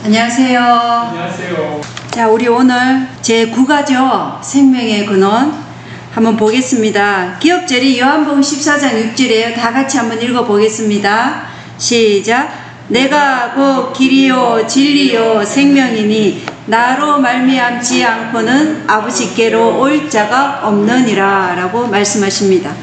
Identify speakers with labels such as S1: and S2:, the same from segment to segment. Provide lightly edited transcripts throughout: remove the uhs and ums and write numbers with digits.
S1: 안녕하세요.
S2: 안녕하세요.
S1: 자, 우리 오늘 제9가죠. 생명의 근원 한번 보겠습니다. 기억절이 요한복음 14장 6절이에요. 다 같이 한번 읽어보겠습니다. 시작. 내가 곧 길이요 진리요 생명이니 나로 말미암지 않고는 아버지께로 올 자가 없느니라 라고 말씀하십니다.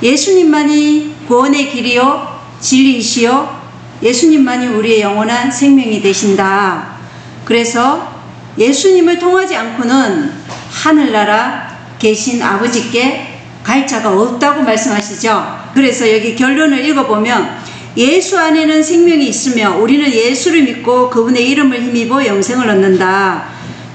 S1: 예수님만이 구원의 길이요 진리이시요 예수님만이 우리의 영원한 생명이 되신다. 그래서 예수님을 통하지 않고는 하늘나라 계신 아버지께 갈 자가 없다고 말씀하시죠. 그래서 여기 결론을 읽어보면 예수 안에는 생명이 있으며 우리는 예수를 믿고 그분의 이름을 힘입어 영생을 얻는다.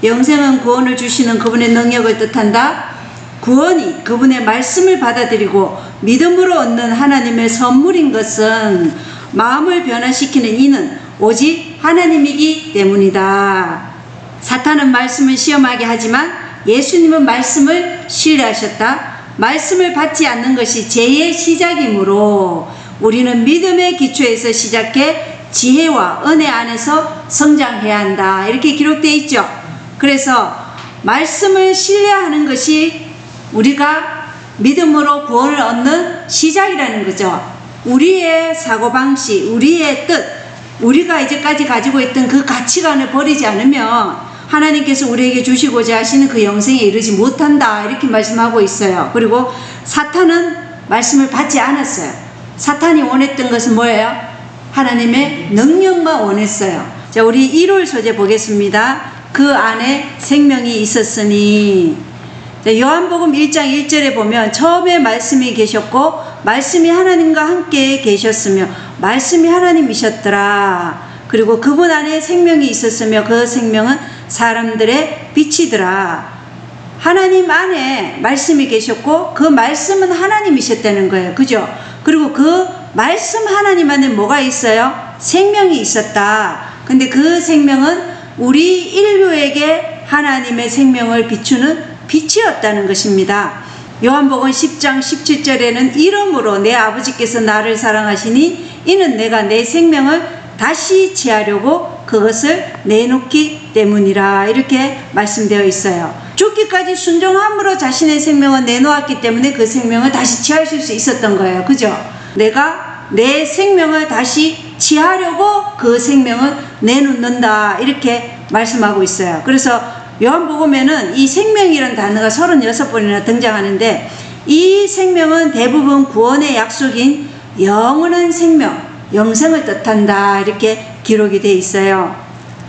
S1: 영생은 구원을 주시는 그분의 능력을 뜻한다. 구원이 그분의 말씀을 받아들이고 믿음으로 얻는 하나님의 선물인 것은 마음을 변화시키는 이는 오직 하나님이기 때문이다. 사탄은 말씀을 시험하게 하지만 예수님은 말씀을 신뢰하셨다. 말씀을 받지 않는 것이 죄의 시작이므로 우리는 믿음의 기초에서 시작해 지혜와 은혜 안에서 성장해야 한다. 이렇게 기록되어 있죠. 그래서 말씀을 신뢰하는 것이 우리가 믿음으로 구원을 얻는 시작이라는 거죠. 우리의 사고방식, 우리의 뜻, 우리가 이제까지 가지고 있던 그 가치관을 버리지 않으면 하나님께서 우리에게 주시고자 하시는 그 영생에 이르지 못한다. 이렇게 말씀하고 있어요. 그리고 사탄은 말씀을 받지 않았어요. 사탄이 원했던 것은 뭐예요? 하나님의 능력만 원했어요. 자, 우리 1월 소재 보겠습니다. 그 안에 생명이 있었으니. 요한복음 1장 1절에 보면 처음에 말씀이 계셨고 말씀이 하나님과 함께 계셨으며 말씀이 하나님이셨더라. 그리고 그분 안에 생명이 있었으며 그 생명은 사람들의 빛이더라. 하나님 안에 말씀이 계셨고 그 말씀은 하나님이셨다는 거예요. 그죠? 그리고 그 말씀 하나님 안에 뭐가 있어요? 생명이 있었다. 근데 그 생명은 우리 인류에게 하나님의 생명을 비추는 빛이었다는 것입니다. 요한복음 10장 17절에는 이러므로 내 아버지께서 나를 사랑하시니 이는 내가 내 생명을 다시 취하려고 그것을 내놓기 때문이라 이렇게 말씀되어 있어요. 죽기까지 순종함으로 자신의 생명을 내놓았기 때문에 그 생명을 다시 취하실 수 있었던 거예요. 그죠? 내가 내 생명을 다시 취하려고 그 생명을 내놓는다 이렇게 말씀하고 있어요. 그래서 요한복음에는 이 생명이라는 단어가 36번이나 등장하는데 이 생명은 대부분 구원의 약속인 영원한 생명, 영생을 뜻한다 이렇게 기록이 되어 있어요.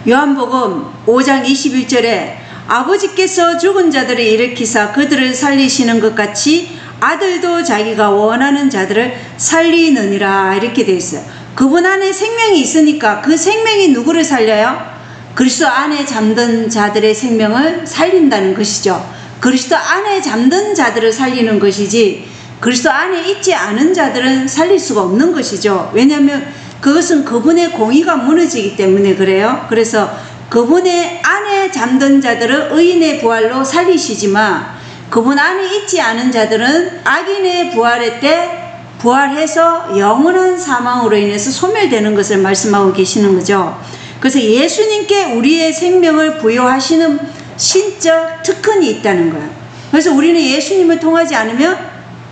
S1: 요한복음 5장 21절에 아버지께서 죽은 자들을 일으키사 그들을 살리시는 것 같이 아들도 자기가 원하는 자들을 살리느니라 이렇게 되어 있어요. 그분 안에 생명이 있으니까 그 생명이 누구를 살려요? 그리스도 안에 잠든 자들의 생명을 살린다는 것이죠. 그리스도 안에 잠든 자들을 살리는 것이지 그리스도 안에 있지 않은 자들은 살릴 수가 없는 것이죠. 왜냐하면 그것은 그분의 공의가 무너지기 때문에 그래요. 그래서 그분의 안에 잠든 자들을 의인의 부활로 살리시지만 그분 안에 있지 않은 자들은 악인의 부활의 때 부활해서 영원한 사망으로 인해서 소멸되는 것을 말씀하고 계시는 거죠. 그래서 예수님께 우리의 생명을 부여하시는 신적 특권이 있다는 거예요. 그래서 우리는 예수님을 통하지 않으면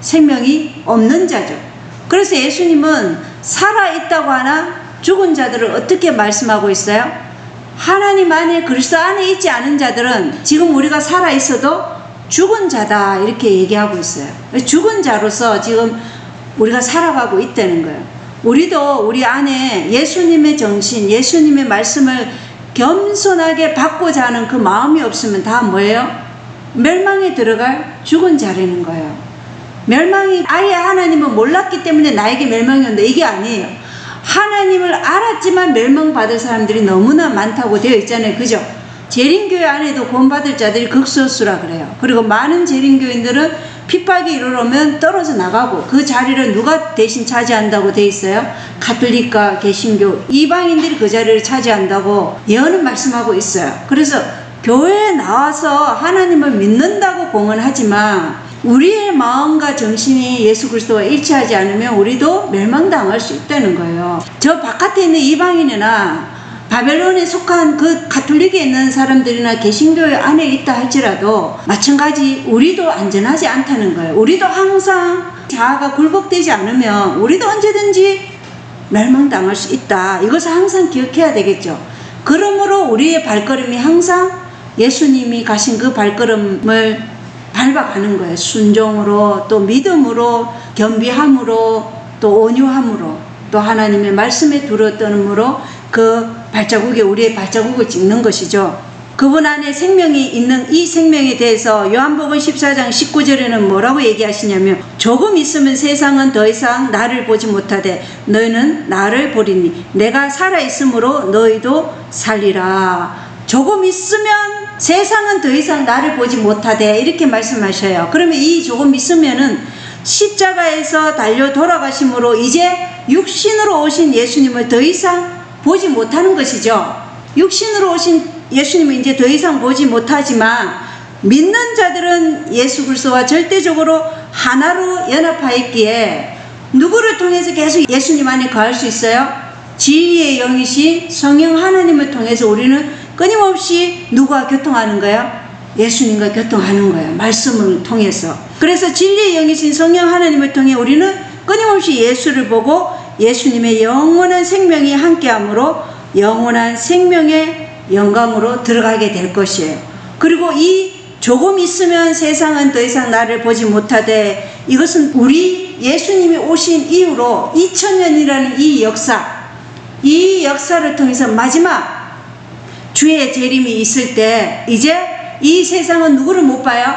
S1: 생명이 없는 자죠. 그래서 예수님은 살아있다고 하나 죽은 자들을 어떻게 말씀하고 있어요? 하나님 안에 그리스도 안에 있지 않은 자들은 지금 우리가 살아있어도 죽은 자다 이렇게 얘기하고 있어요. 죽은 자로서 지금 우리가 살아가고 있다는 거예요. 우리도 우리 안에 예수님의 정신, 예수님의 말씀을 겸손하게 받고자 하는 그 마음이 없으면 다 뭐예요? 멸망에 들어갈 죽은 자라는 거예요. 멸망이 아예 하나님을 몰랐기 때문에 나에게 멸망이 온다 이게 아니에요. 하나님을 알았지만 멸망받을 사람들이 너무나 많다고 되어 있잖아요. 그죠? 재림교회 안에도 구원받을 자들이 극소수라 그래요. 그리고 많은 재림교인들은 핍박이 이르러면 떨어져 나가고 그 자리를 누가 대신 차지한다고 돼 있어요? 가톨릭과 개신교 이방인들이 그 자리를 차지한다고 예언은 말씀하고 있어요. 그래서 교회에 나와서 하나님을 믿는다고 공언하지만 우리의 마음과 정신이 예수 그리스도와 일치하지 않으면 우리도 멸망당할 수 있다는 거예요. 저 바깥에 있는 이방인이나 바벨론에 속한 그 가톨릭에 있는 사람들이나 개신교회 안에 있다 할지라도 마찬가지 우리도 안전하지 않다는 거예요. 우리도 항상 자아가 굴복되지 않으면 우리도 언제든지 멸망당할 수 있다. 이것을 항상 기억해야 되겠죠. 그러므로 우리의 발걸음이 항상 예수님이 가신 그 발걸음을 밟아가는 거예요. 순종으로, 또 믿음으로, 겸비함으로, 또 온유함으로, 또 하나님의 말씀에 두려떠름으로 그 발자국에 우리의 발자국을 찍는 것이죠. 그분 안에 생명이 있는 이 생명에 대해서 요한복음 14장 19절에는 뭐라고 얘기하시냐면, 조금 있으면 세상은 더 이상 나를 보지 못하되 너희는 나를 보리니 내가 살아있으므로 너희도 살리라. 조금 있으면 세상은 더 이상 나를 보지 못하되, 이렇게 말씀하셔요. 그러면 이 조금 있으면은 십자가에서 달려 돌아가심으로 이제 육신으로 오신 예수님을 더 이상 보지 못하는 것이죠. 육신으로 오신 예수님은 이제 더 이상 보지 못하지만 믿는 자들은 예수 그리스도와 절대적으로 하나로 연합하였기에 누구를 통해서 계속 예수님 안에 거할 수 있어요? 진리의 영이신 성령 하나님을 통해서 우리는 끊임없이 누구와 교통하는 거예요? 예수님과 교통하는 거예요. 말씀을 통해서. 그래서 진리의 영이신 성령 하나님을 통해 우리는 끊임없이 예수를 보고 예수님의 영원한 생명이 함께함으로 영원한 생명의 영광으로 들어가게 될 것이에요. 그리고 이 조금 있으면 세상은 더 이상 나를 보지 못하되, 이것은 우리 예수님이 오신 이후로 2000년이라는 이 역사를 통해서 마지막 주의 재림이 있을 때 이제 이 세상은 누구를 못 봐요?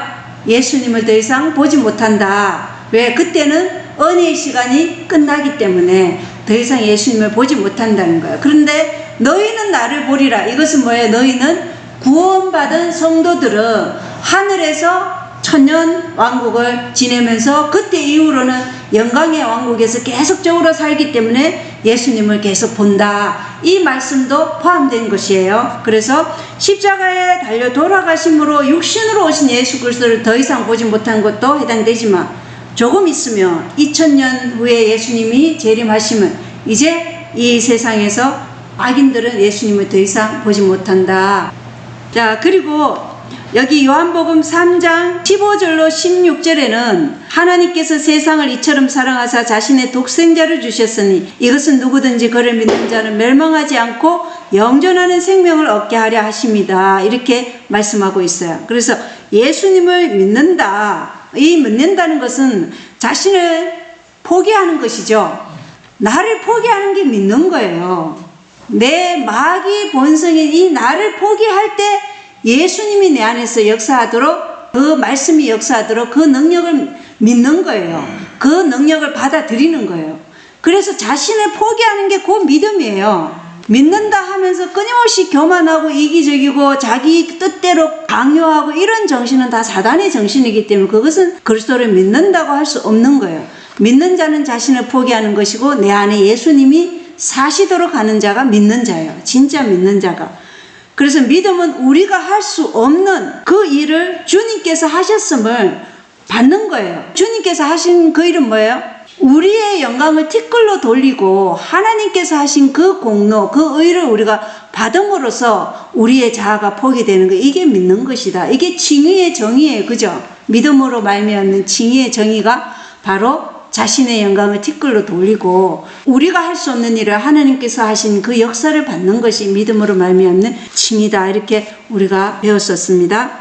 S1: 예수님을 더 이상 보지 못한다. 왜? 그때는 은혜의 시간이 끝나기 때문에 더 이상 예수님을 보지 못한다는 거예요. 그런데 너희는 나를 보리라. 이것은 뭐예요? 너희는 구원받은 성도들은 하늘에서 천년 왕국을 지내면서 그때 이후로는 영광의 왕국에서 계속적으로 살기 때문에 예수님을 계속 본다. 이 말씀도 포함된 것이에요. 그래서 십자가에 달려 돌아가심으로 육신으로 오신 예수 그리스도를 더 이상 보지 못한 것도 해당되지만, 조금 있으면 2000년 후에 예수님이 재림하시면 이제 이 세상에서 악인들은 예수님을 더 이상 보지 못한다. 자, 그리고 여기 요한복음 3장 15절로 16절에는 하나님께서 세상을 이처럼 사랑하사 자신의 독생자를 주셨으니 이것은 누구든지 그를 믿는 자는 멸망하지 않고 영존하는 생명을 얻게 하려 하십니다. 이렇게 말씀하고 있어요. 그래서 예수님을 믿는다. 이 믿는다는 것은 자신을 포기하는 것이죠. 나를 포기하는 게 믿는 거예요. 내 마귀 본성인 이 나를 포기할 때 예수님이 내 안에서 역사하도록, 그 말씀이 역사하도록 그 능력을 믿는 거예요. 그 능력을 받아들이는 거예요. 그래서 자신을 포기하는 게 곧 믿음이에요. 믿는다 하면서 끊임없이 교만하고 이기적이고 자기 뜻대로 강요하고 이런 정신은 다 사단의 정신이기 때문에 그것은 그리스도를 믿는다고 할 수 없는 거예요. 믿는 자는 자신을 포기하는 것이고 내 안에 예수님이 사시도록 하는 자가 믿는 자예요. 진짜 믿는 자가. 그래서 믿음은 우리가 할 수 없는 그 일을 주님께서 하셨음을 받는 거예요. 주님께서 하신 그 일은 뭐예요? 우리의 영광을 티끌로 돌리고 하나님께서 하신 그 공로, 그 의를 우리가 받음으로써 우리의 자아가 포기되는 거, 이게 믿는 것이다. 이게 칭의의 정의예요. 그죠? 믿음으로 말미암는 칭의의 정의가 바로 자신의 영광을 티끌로 돌리고 우리가 할 수 없는 일을 하나님께서 하신 그 역사를 받는 것이 믿음으로 말미암는 칭의다. 이렇게 우리가 배웠었습니다.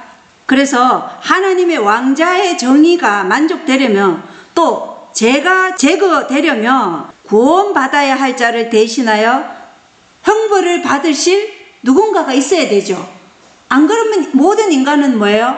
S1: 그래서 하나님의 왕자의 정의가 만족되려면, 또 죄가 제거되려면 구원받아야 할 자를 대신하여 형벌을 받으실 누군가가 있어야 되죠. 안 그러면 모든 인간은 뭐예요?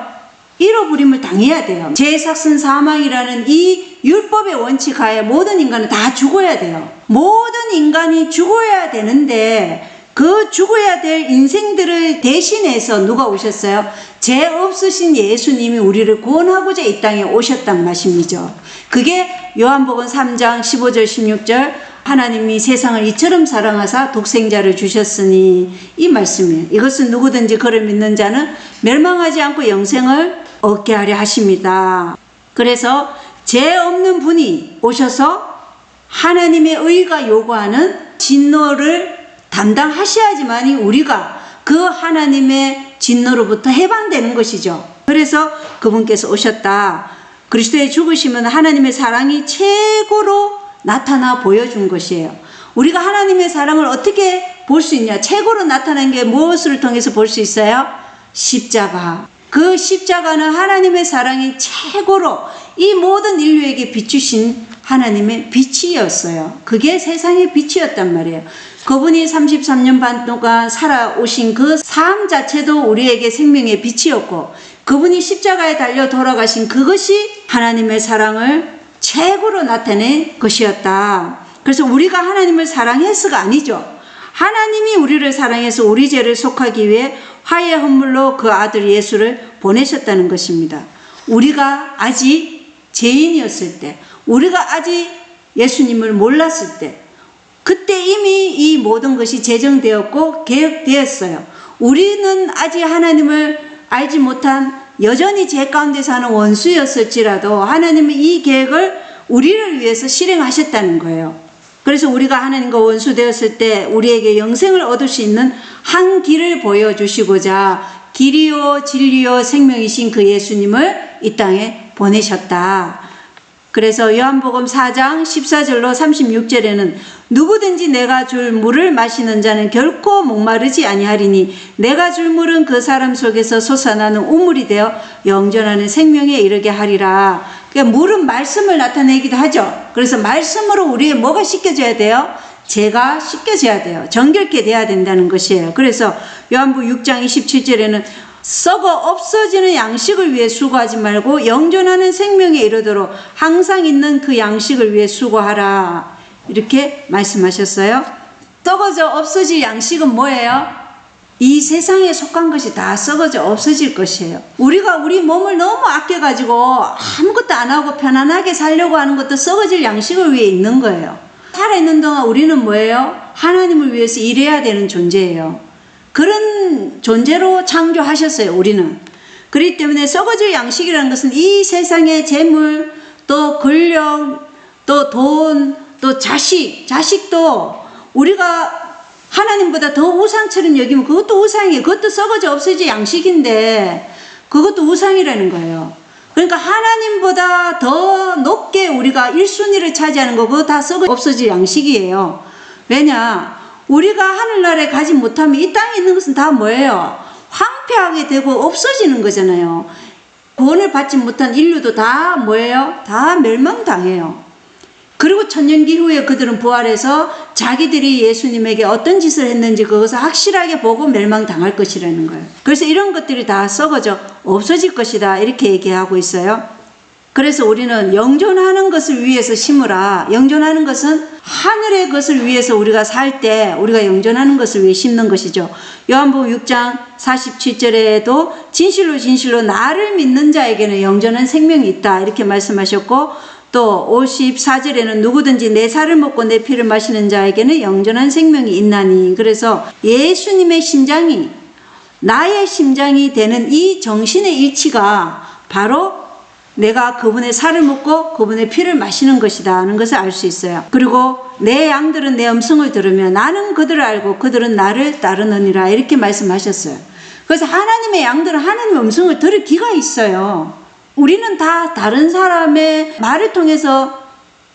S1: 잃어버림을 당해야 돼요. 죄삭슨 사망이라는 이 율법의 원칙 하에 모든 인간은 다 죽어야 돼요. 모든 인간이 죽어야 되는데 그 죽어야 될 인생들을 대신해서 누가 오셨어요? 죄 없으신 예수님이 우리를 구원하고자 이 땅에 오셨단 말씀이죠. 그게 요한복음 3장 15절 16절 하나님이 세상을 이처럼 사랑하사 독생자를 주셨으니, 이 말씀이에요. 이것은 누구든지 그를 믿는 자는 멸망하지 않고 영생을 얻게 하려 하십니다. 그래서 죄 없는 분이 오셔서 하나님의 의가 요구하는 진노를 다 담당하셔야지만이 우리가 그 하나님의 진노로부터 해방되는 것이죠. 그래서 그분께서 오셨다. 그리스도의 죽으심은 하나님의 사랑이 최고로 나타나 보여준 것이에요. 우리가 하나님의 사랑을 어떻게 볼 수 있냐? 최고로 나타난 게 무엇을 통해서 볼 수 있어요? 십자가. 그 십자가는 하나님의 사랑이 최고로 이 모든 인류에게 비추신 하나님의 빛이었어요. 그게 세상의 빛이었단 말이에요. 그분이 33년 반 동안 살아오신 그 삶 자체도 우리에게 생명의 빛이었고, 그분이 십자가에 달려 돌아가신 그것이 하나님의 사랑을 최고로 나타낸 것이었다. 그래서 우리가 하나님을 사랑해서가 아니죠. 하나님이 우리를 사랑해서 우리 죄를 속하기 위해 화해 헌물로 그 아들 예수를 보내셨다는 것입니다. 우리가 아직 죄인이었을 때, 우리가 아직 예수님을 몰랐을 때, 그때 이미 이 모든 것이 제정되었고 계획되었어요. 우리는 아직 하나님을 알지 못한 여전히 죄 가운데 사는 원수였을지라도 하나님은 이 계획을 우리를 위해서 실행하셨다는 거예요. 그래서 우리가 하나님과 원수 되었을 때 우리에게 영생을 얻을 수 있는 한 길을 보여주시고자 길이요 진리요 생명이신 그 예수님을 이 땅에 보내셨다. 그래서 요한복음 4장 14절로 36절에는 누구든지 내가 줄 물을 마시는 자는 결코 목마르지 아니하리니 내가 줄 물은 그 사람 속에서 솟아나는 우물이 되어 영존하는 생명에 이르게 하리라. 그러니까 물은 말씀을 나타내기도 하죠. 그래서 말씀으로 우리의 뭐가 씻겨져야 돼요? 죄가 씻겨져야 돼요. 정결케 돼야 된다는 것이에요. 그래서 요한복음 6장 27절에는 썩어 없어지는 양식을 위해 수고하지 말고 영존하는 생명에 이르도록 항상 있는 그 양식을 위해 수고하라. 이렇게 말씀하셨어요. 썩어져 없어질 양식은 뭐예요? 이 세상에 속한 것이 다 썩어져 없어질 것이에요. 우리가 우리 몸을 너무 아껴가지고 아무것도 안 하고 편안하게 살려고 하는 것도 썩어질 양식을 위해 있는 거예요. 살아있는 동안 우리는 뭐예요? 하나님을 위해서 일해야 되는 존재예요. 그런 존재로 창조하셨어요. 우리는. 그렇기 때문에 썩어질 양식이라는 것은 이 세상의 재물, 또 권력, 또 돈, 또 자식도 우리가 하나님보다 더 우상처럼 여기면 그것도 우상이에요. 그것도 썩어져 없어질 양식인데 그것도 우상이라는 거예요. 그러니까 하나님보다 더 높게 우리가 1순위를 차지하는 거 그거 다 썩어 없어질 양식이에요. 왜냐? 우리가 하늘나라에 가지 못하면 이 땅에 있는 것은 다 뭐예요? 황폐하게 되고 없어지는 거잖아요. 구원을 받지 못한 인류도 다 뭐예요? 다 멸망당해요. 그리고 천년기 후에 그들은 부활해서 자기들이 예수님에게 어떤 짓을 했는지 그것을 확실하게 보고 멸망당할 것이라는 거예요. 그래서 이런 것들이 다 썩어져 없어질 것이다 이렇게 얘기하고 있어요. 그래서 우리는 영존하는 것을 위해서 심으라. 영존하는 것은 하늘의 것을 위해서 우리가 살 때 우리가 영존하는 것을 위해 심는 것이죠. 요한복음 6장 47절에도 진실로 진실로 나를 믿는 자에게는 영존한 생명이 있다 이렇게 말씀하셨고, 또 54절에는 누구든지 내 살을 먹고 내 피를 마시는 자에게는 영존한 생명이 있나니. 그래서 예수님의 심장이 나의 심장이 되는 이 정신의 일치가 바로 내가 그분의 살을 먹고 그분의 피를 마시는 것이다 하는 것을 알 수 있어요. 그리고 내 양들은 내 음성을 들으며 나는 그들을 알고 그들은 나를 따르느니라 이렇게 말씀하셨어요. 그래서 하나님의 양들은 하나님의 음성을 들을 귀가 있어요. 우리는 다 다른 사람의 말을 통해서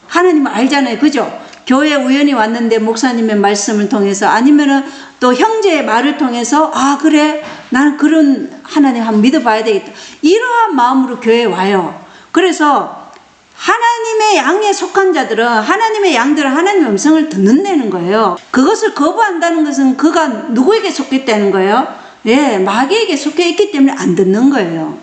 S1: 하나님을 알잖아요. 그죠? 교회에 우연히 왔는데 목사님의 말씀을 통해서 아니면은 또 형제의 말을 통해서 아 그래 나는 그런 하나님 한번 믿어봐야 되겠다 이러한 마음으로 교회에 와요. 그래서 하나님의 양에 속한 자들은 하나님의 양들은 하나님의 음성을 듣는다는 거예요. 그것을 거부한다는 것은 그가 누구에게 속했다는 거예요? 예, 마귀에게 속해 있기 때문에 안 듣는 거예요.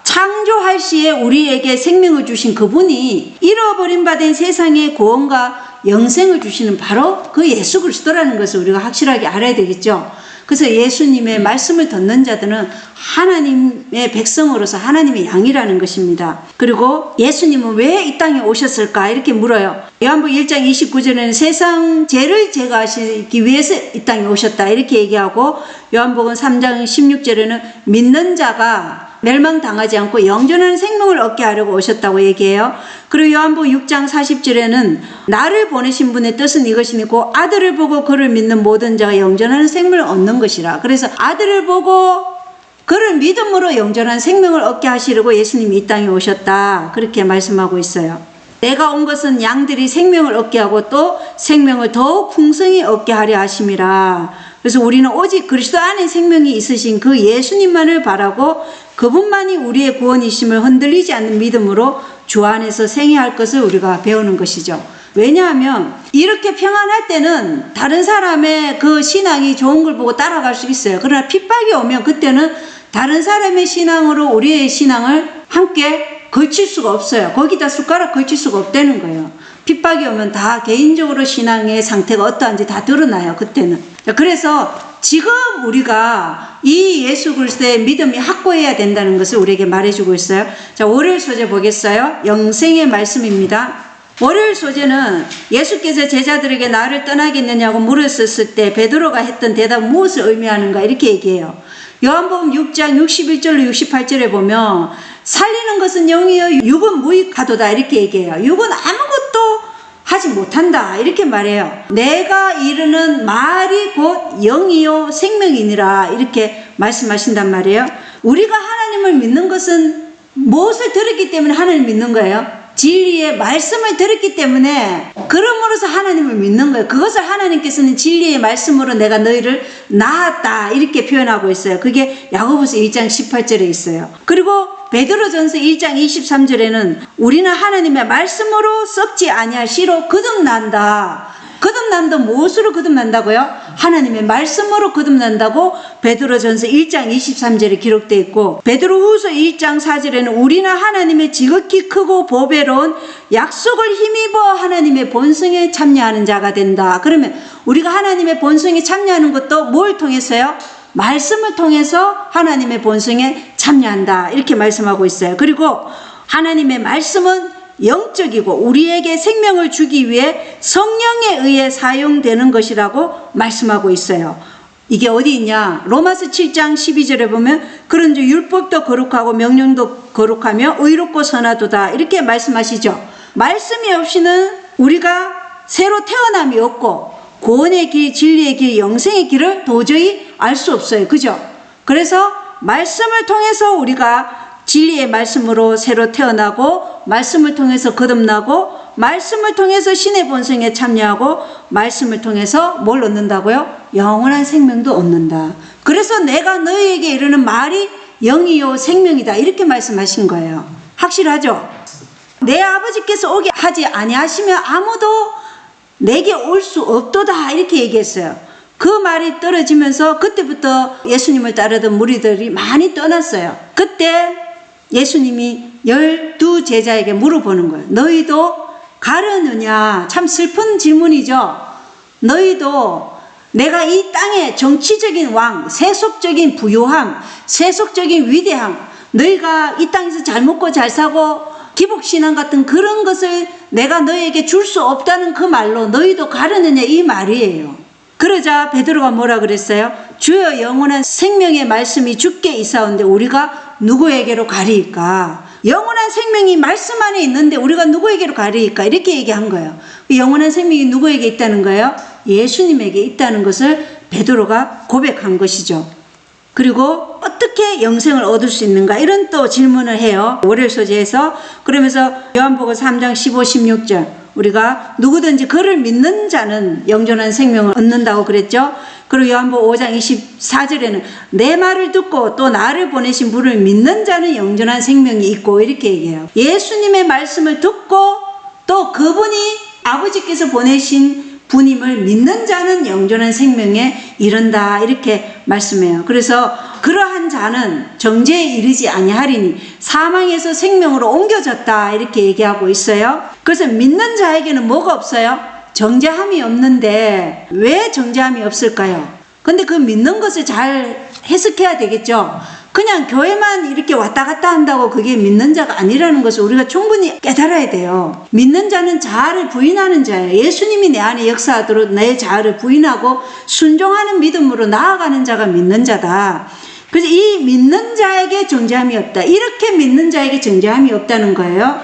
S1: 창조할 시에 우리에게 생명을 주신 그분이 잃어버린 바 된 세상의 구원과 영생을 주시는 바로 그 예수 그리스도라는 것을 우리가 확실하게 알아야 되겠죠. 그래서 예수님의 말씀을 듣는 자들은 하나님의 백성으로서 하나님의 양이라는 것입니다. 그리고 예수님은 왜 이 땅에 오셨을까 이렇게 물어요. 요한복음 1장 29절에는 세상 죄를 제거하시기 위해서 이 땅에 오셨다 이렇게 얘기하고, 요한복음 3장 16절에는 믿는 자가 멸망당하지 않고 영존하는 생명을 얻게 하려고 오셨다고 얘기해요. 그리고 요한복음 6장 40절에는 나를 보내신 분의 뜻은 이것이니고 아들을 보고 그를 믿는 모든 자가 영존하는 생명을 얻는 것이라. 그래서 아들을 보고 그를 믿음으로 영존한 생명을 얻게 하시려고 예수님이 이 땅에 오셨다 그렇게 말씀하고 있어요. 내가 온 것은 양들이 생명을 얻게 하고 또 생명을 더욱 풍성히 얻게 하려 하심이라. 그래서 우리는 오직 그리스도 안에 생명이 있으신 그 예수님만을 바라고 그분만이 우리의 구원이심을 흔들리지 않는 믿음으로 주 안에서 생애할 것을 우리가 배우는 것이죠. 왜냐하면 이렇게 평안할 때는 다른 사람의 그 신앙이 좋은 걸 보고 따라갈 수 있어요. 그러나 핍박이 오면 그때는 다른 사람의 신앙으로 우리의 신앙을 함께 걸칠 수가 없어요. 거기다 숟가락 걸칠 수가 없다는 거예요. 핍박이 오면 다 개인적으로 신앙의 상태가 어떠한지 다 드러나요. 그때는. 그래서 지금 우리가 이 예수 그리스도의 믿음이 확고해야 된다는 것을 우리에게 말해주고 있어요. 자, 월요일 소재 보겠어요. 영생의 말씀입니다. 월요일 소재는 예수께서 제자들에게 나를 떠나겠느냐고 물었을 때 베드로가 했던 대답은 무엇을 의미하는가 이렇게 얘기해요. 요한복음 6장 61절로 68절에 보면 살리는 것은 영이요 육은 무익하도다 이렇게 얘기해요. 육은 아무것도 하지 못한다 이렇게 말해요. 내가 이르는 말이 곧 영이요 생명이니라 이렇게 말씀하신단 말이에요. 우리가 하나님을 믿는 것은 무엇을 들었기 때문에 하나님을 믿는 거예요? 진리의 말씀을 들었기 때문에 그럼으로써 하나님을 믿는 거예요. 그것을 하나님께서는 진리의 말씀으로 내가 너희를 낳았다 이렇게 표현하고 있어요. 그게 야고보서 1장 18절에 있어요. 그리고 베드로전서 1장 23절에는 우리는 하나님의 말씀으로 썩지 아니할 씨로 거듭난다. 거듭난다. 무엇으로 거듭난다고요? 하나님의 말씀으로 거듭난다고 베드로전서 1장 23절에 기록되어 있고, 베드로후서 1장 4절에는 우리는 하나님의 지극히 크고 보배로운 약속을 힘입어 하나님의 본성에 참여하는 자가 된다. 그러면 우리가 하나님의 본성에 참여하는 것도 뭘 통해서요? 말씀을 통해서 하나님의 본성에 참여한다 이렇게 말씀하고 있어요. 그리고 하나님의 말씀은 영적이고 우리에게 생명을 주기 위해 성령에 의해 사용되는 것이라고 말씀하고 있어요. 이게 어디 있냐? 로마서 7장 12절에 보면 그런즉 율법도 거룩하고 명령도 거룩하며 의롭고 선하도다 이렇게 말씀하시죠. 말씀이 없이는 우리가 새로 태어남이 없고 구원의 길, 진리의 길, 영생의 길을 도저히 알 수 없어요. 그죠? 그래서 말씀을 통해서 우리가 진리의 말씀으로 새로 태어나고 말씀을 통해서 거듭나고 말씀을 통해서 신의 본성에 참여하고 말씀을 통해서 뭘 얻는다고요? 영원한 생명도 얻는다. 그래서 내가 너희에게 이르는 말이 영이요 생명이다 이렇게 말씀하신 거예요. 확실하죠? 내 아버지께서 오게 하지 아니하시면 아무도 내게 올 수 없도다 이렇게 얘기했어요. 그 말이 떨어지면서 그때부터 예수님을 따르던 무리들이 많이 떠났어요. 그때 예수님이 12 제자에게 물어보는 거예요. 너희도 가려느냐? 참 슬픈 질문이죠. 너희도 내가 이 땅의 정치적인 왕, 세속적인 부요함, 세속적인 위대함, 너희가 이 땅에서 잘 먹고 잘 사고 기복신앙 같은 그런 것을 내가 너희에게 줄 수 없다는 그 말로 너희도 가려느냐 이 말이에요. 그러자 베드로가 뭐라 그랬어요? 주여 영원한 생명의 말씀이 주께 있사온데 우리가 누구에게로 가리이까? 영원한 생명이 말씀 안에 있는데 우리가 누구에게로 가리이까? 이렇게 얘기한 거예요. 영원한 생명이 누구에게 있다는 거예요? 예수님에게 있다는 것을 베드로가 고백한 것이죠. 그리고 어떻게 영생을 얻을 수 있는가 이런 또 질문을 해요. 월요일 소재에서. 그러면서 요한복음 3장 15, 16절 우리가 누구든지 그를 믿는 자는 영존한 생명을 얻는다고 그랬죠. 그리고 요한복음 5장 24절에는 내 말을 듣고 또 나를 보내신 분을 믿는 자는 영존한 생명이 있고 이렇게 얘기해요. 예수님의 말씀을 듣고 또 그분이 아버지께서 보내신 분임을 믿는 자는 영존한 생명에 이른다 이렇게 말씀해요. 그래서 그러한 자는 정죄에 이르지 아니하리니 사망에서 생명으로 옮겨졌다 이렇게 얘기하고 있어요. 그래서 믿는 자에게는 뭐가 없어요? 정죄함이 없는데 왜 정죄함이 없을까요? 근데 그 믿는 것을 잘 해석해야 되겠죠. 그냥 교회만 이렇게 왔다 갔다 한다고 그게 믿는 자가 아니라는 것을 우리가 충분히 깨달아야 돼요. 믿는 자는 자아를 부인하는 자예요. 예수님이 내 안에 역사하도록 내 자아를 부인하고 순종하는 믿음으로 나아가는 자가 믿는 자다. 그래서 이 믿는 자에게 정죄함이 없다. 이렇게 믿는 자에게 정죄함이 없다는 거예요.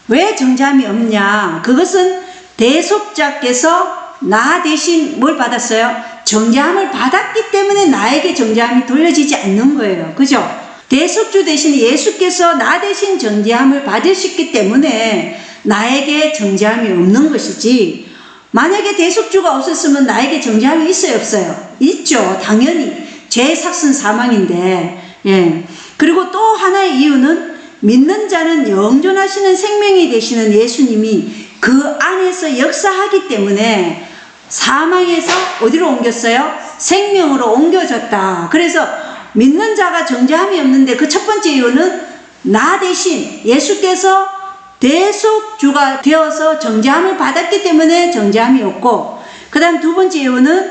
S1: 왜 정죄함이 없냐? 그것은 대속자께서 나 대신 뭘 받았어요? 정죄함을 받았기 때문에 나에게 정죄함이 돌려지지 않는 거예요. 그죠? 대속주 대신 예수께서 나 대신 정죄함을 받으셨기 때문에 나에게 정죄함이 없는 것이지, 만약에 대속주가 없었으면 나에게 정죄함이 있어요, 없어요? 있죠. 당연히. 죄의 삭은 사망인데. 예. 그리고 또 하나의 이유는 믿는 자는 영존하시는 생명이 되시는 예수님이 그 안에서 역사하기 때문에 사망에서 어디로 옮겼어요? 생명으로 옮겨졌다. 그래서 믿는 자가 정죄함이 없는데 그 첫 번째 이유는 나 대신 예수께서 대속주가 되어서 정죄함을 받았기 때문에 정죄함이 없고, 그 다음 두 번째 이유는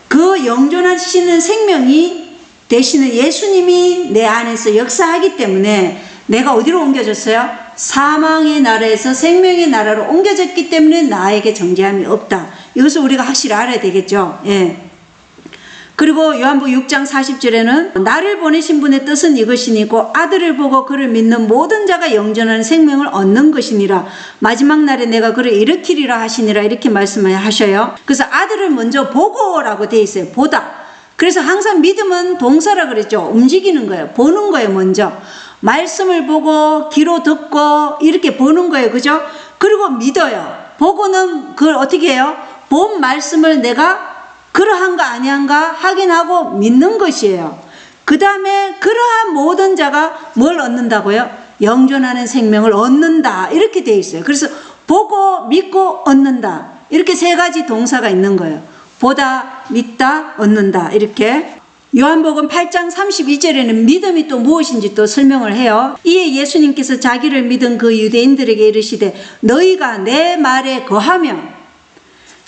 S1: 그 영존하시는 생명이 되시는 예수님이 내 안에서 역사하기 때문에 내가 어디로 옮겨졌어요? 사망의 나라에서 생명의 나라로 옮겨졌기 때문에 나에게 정죄함이 없다. 이것을 우리가 확실히 알아야 되겠죠. 예. 그리고 요한복음 6장 40절에는 나를 보내신 분의 뜻은 이것이니고 아들을 보고 그를 믿는 모든 자가 영전한 생명을 얻는 것이니라. 마지막 날에 내가 그를 일으키리라 하시니라. 이렇게 말씀하셔요. 그래서 아들을 먼저 보고라고 되어 있어요. 보다. 그래서 항상 믿음은 동사라 그랬죠. 움직이는 거예요. 보는 거예요. 먼저 말씀을 보고 귀로 듣고 이렇게 보는 거예요. 그죠? 그리고 믿어요. 보고는 그걸 어떻게 해요? 본 말씀을 내가 그러한가 아니한가 확인하고 믿는 것이에요. 그 다음에 그러한 모든 자가 뭘 얻는다고요? 영존하는 생명을 얻는다. 이렇게 되어 있어요. 그래서 보고 믿고 얻는다. 이렇게 세 가지 동사가 있는 거예요. 보다, 믿다, 얻는다. 이렇게. 요한복음 8장 32절에는 믿음이 또 무엇인지 또 설명을 해요. 이에 예수님께서 자기를 믿은 그 유대인들에게 이르시되 너희가 내 말에 거하면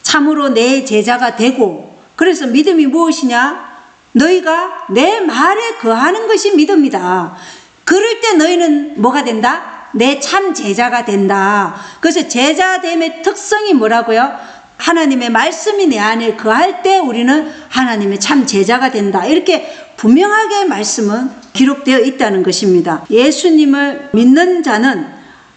S1: 참으로 내 제자가 되고. 그래서 믿음이 무엇이냐? 너희가 내 말에 거하는 것이 믿음이다. 그럴 때 너희는 뭐가 된다? 내 참 제자가 된다. 그래서 제자됨의 특성이 뭐라고요? 하나님의 말씀이 내 안에 거할 때 우리는 하나님의 참 제자가 된다. 이렇게 분명하게 말씀은 기록되어 있다는 것입니다. 예수님을 믿는 자는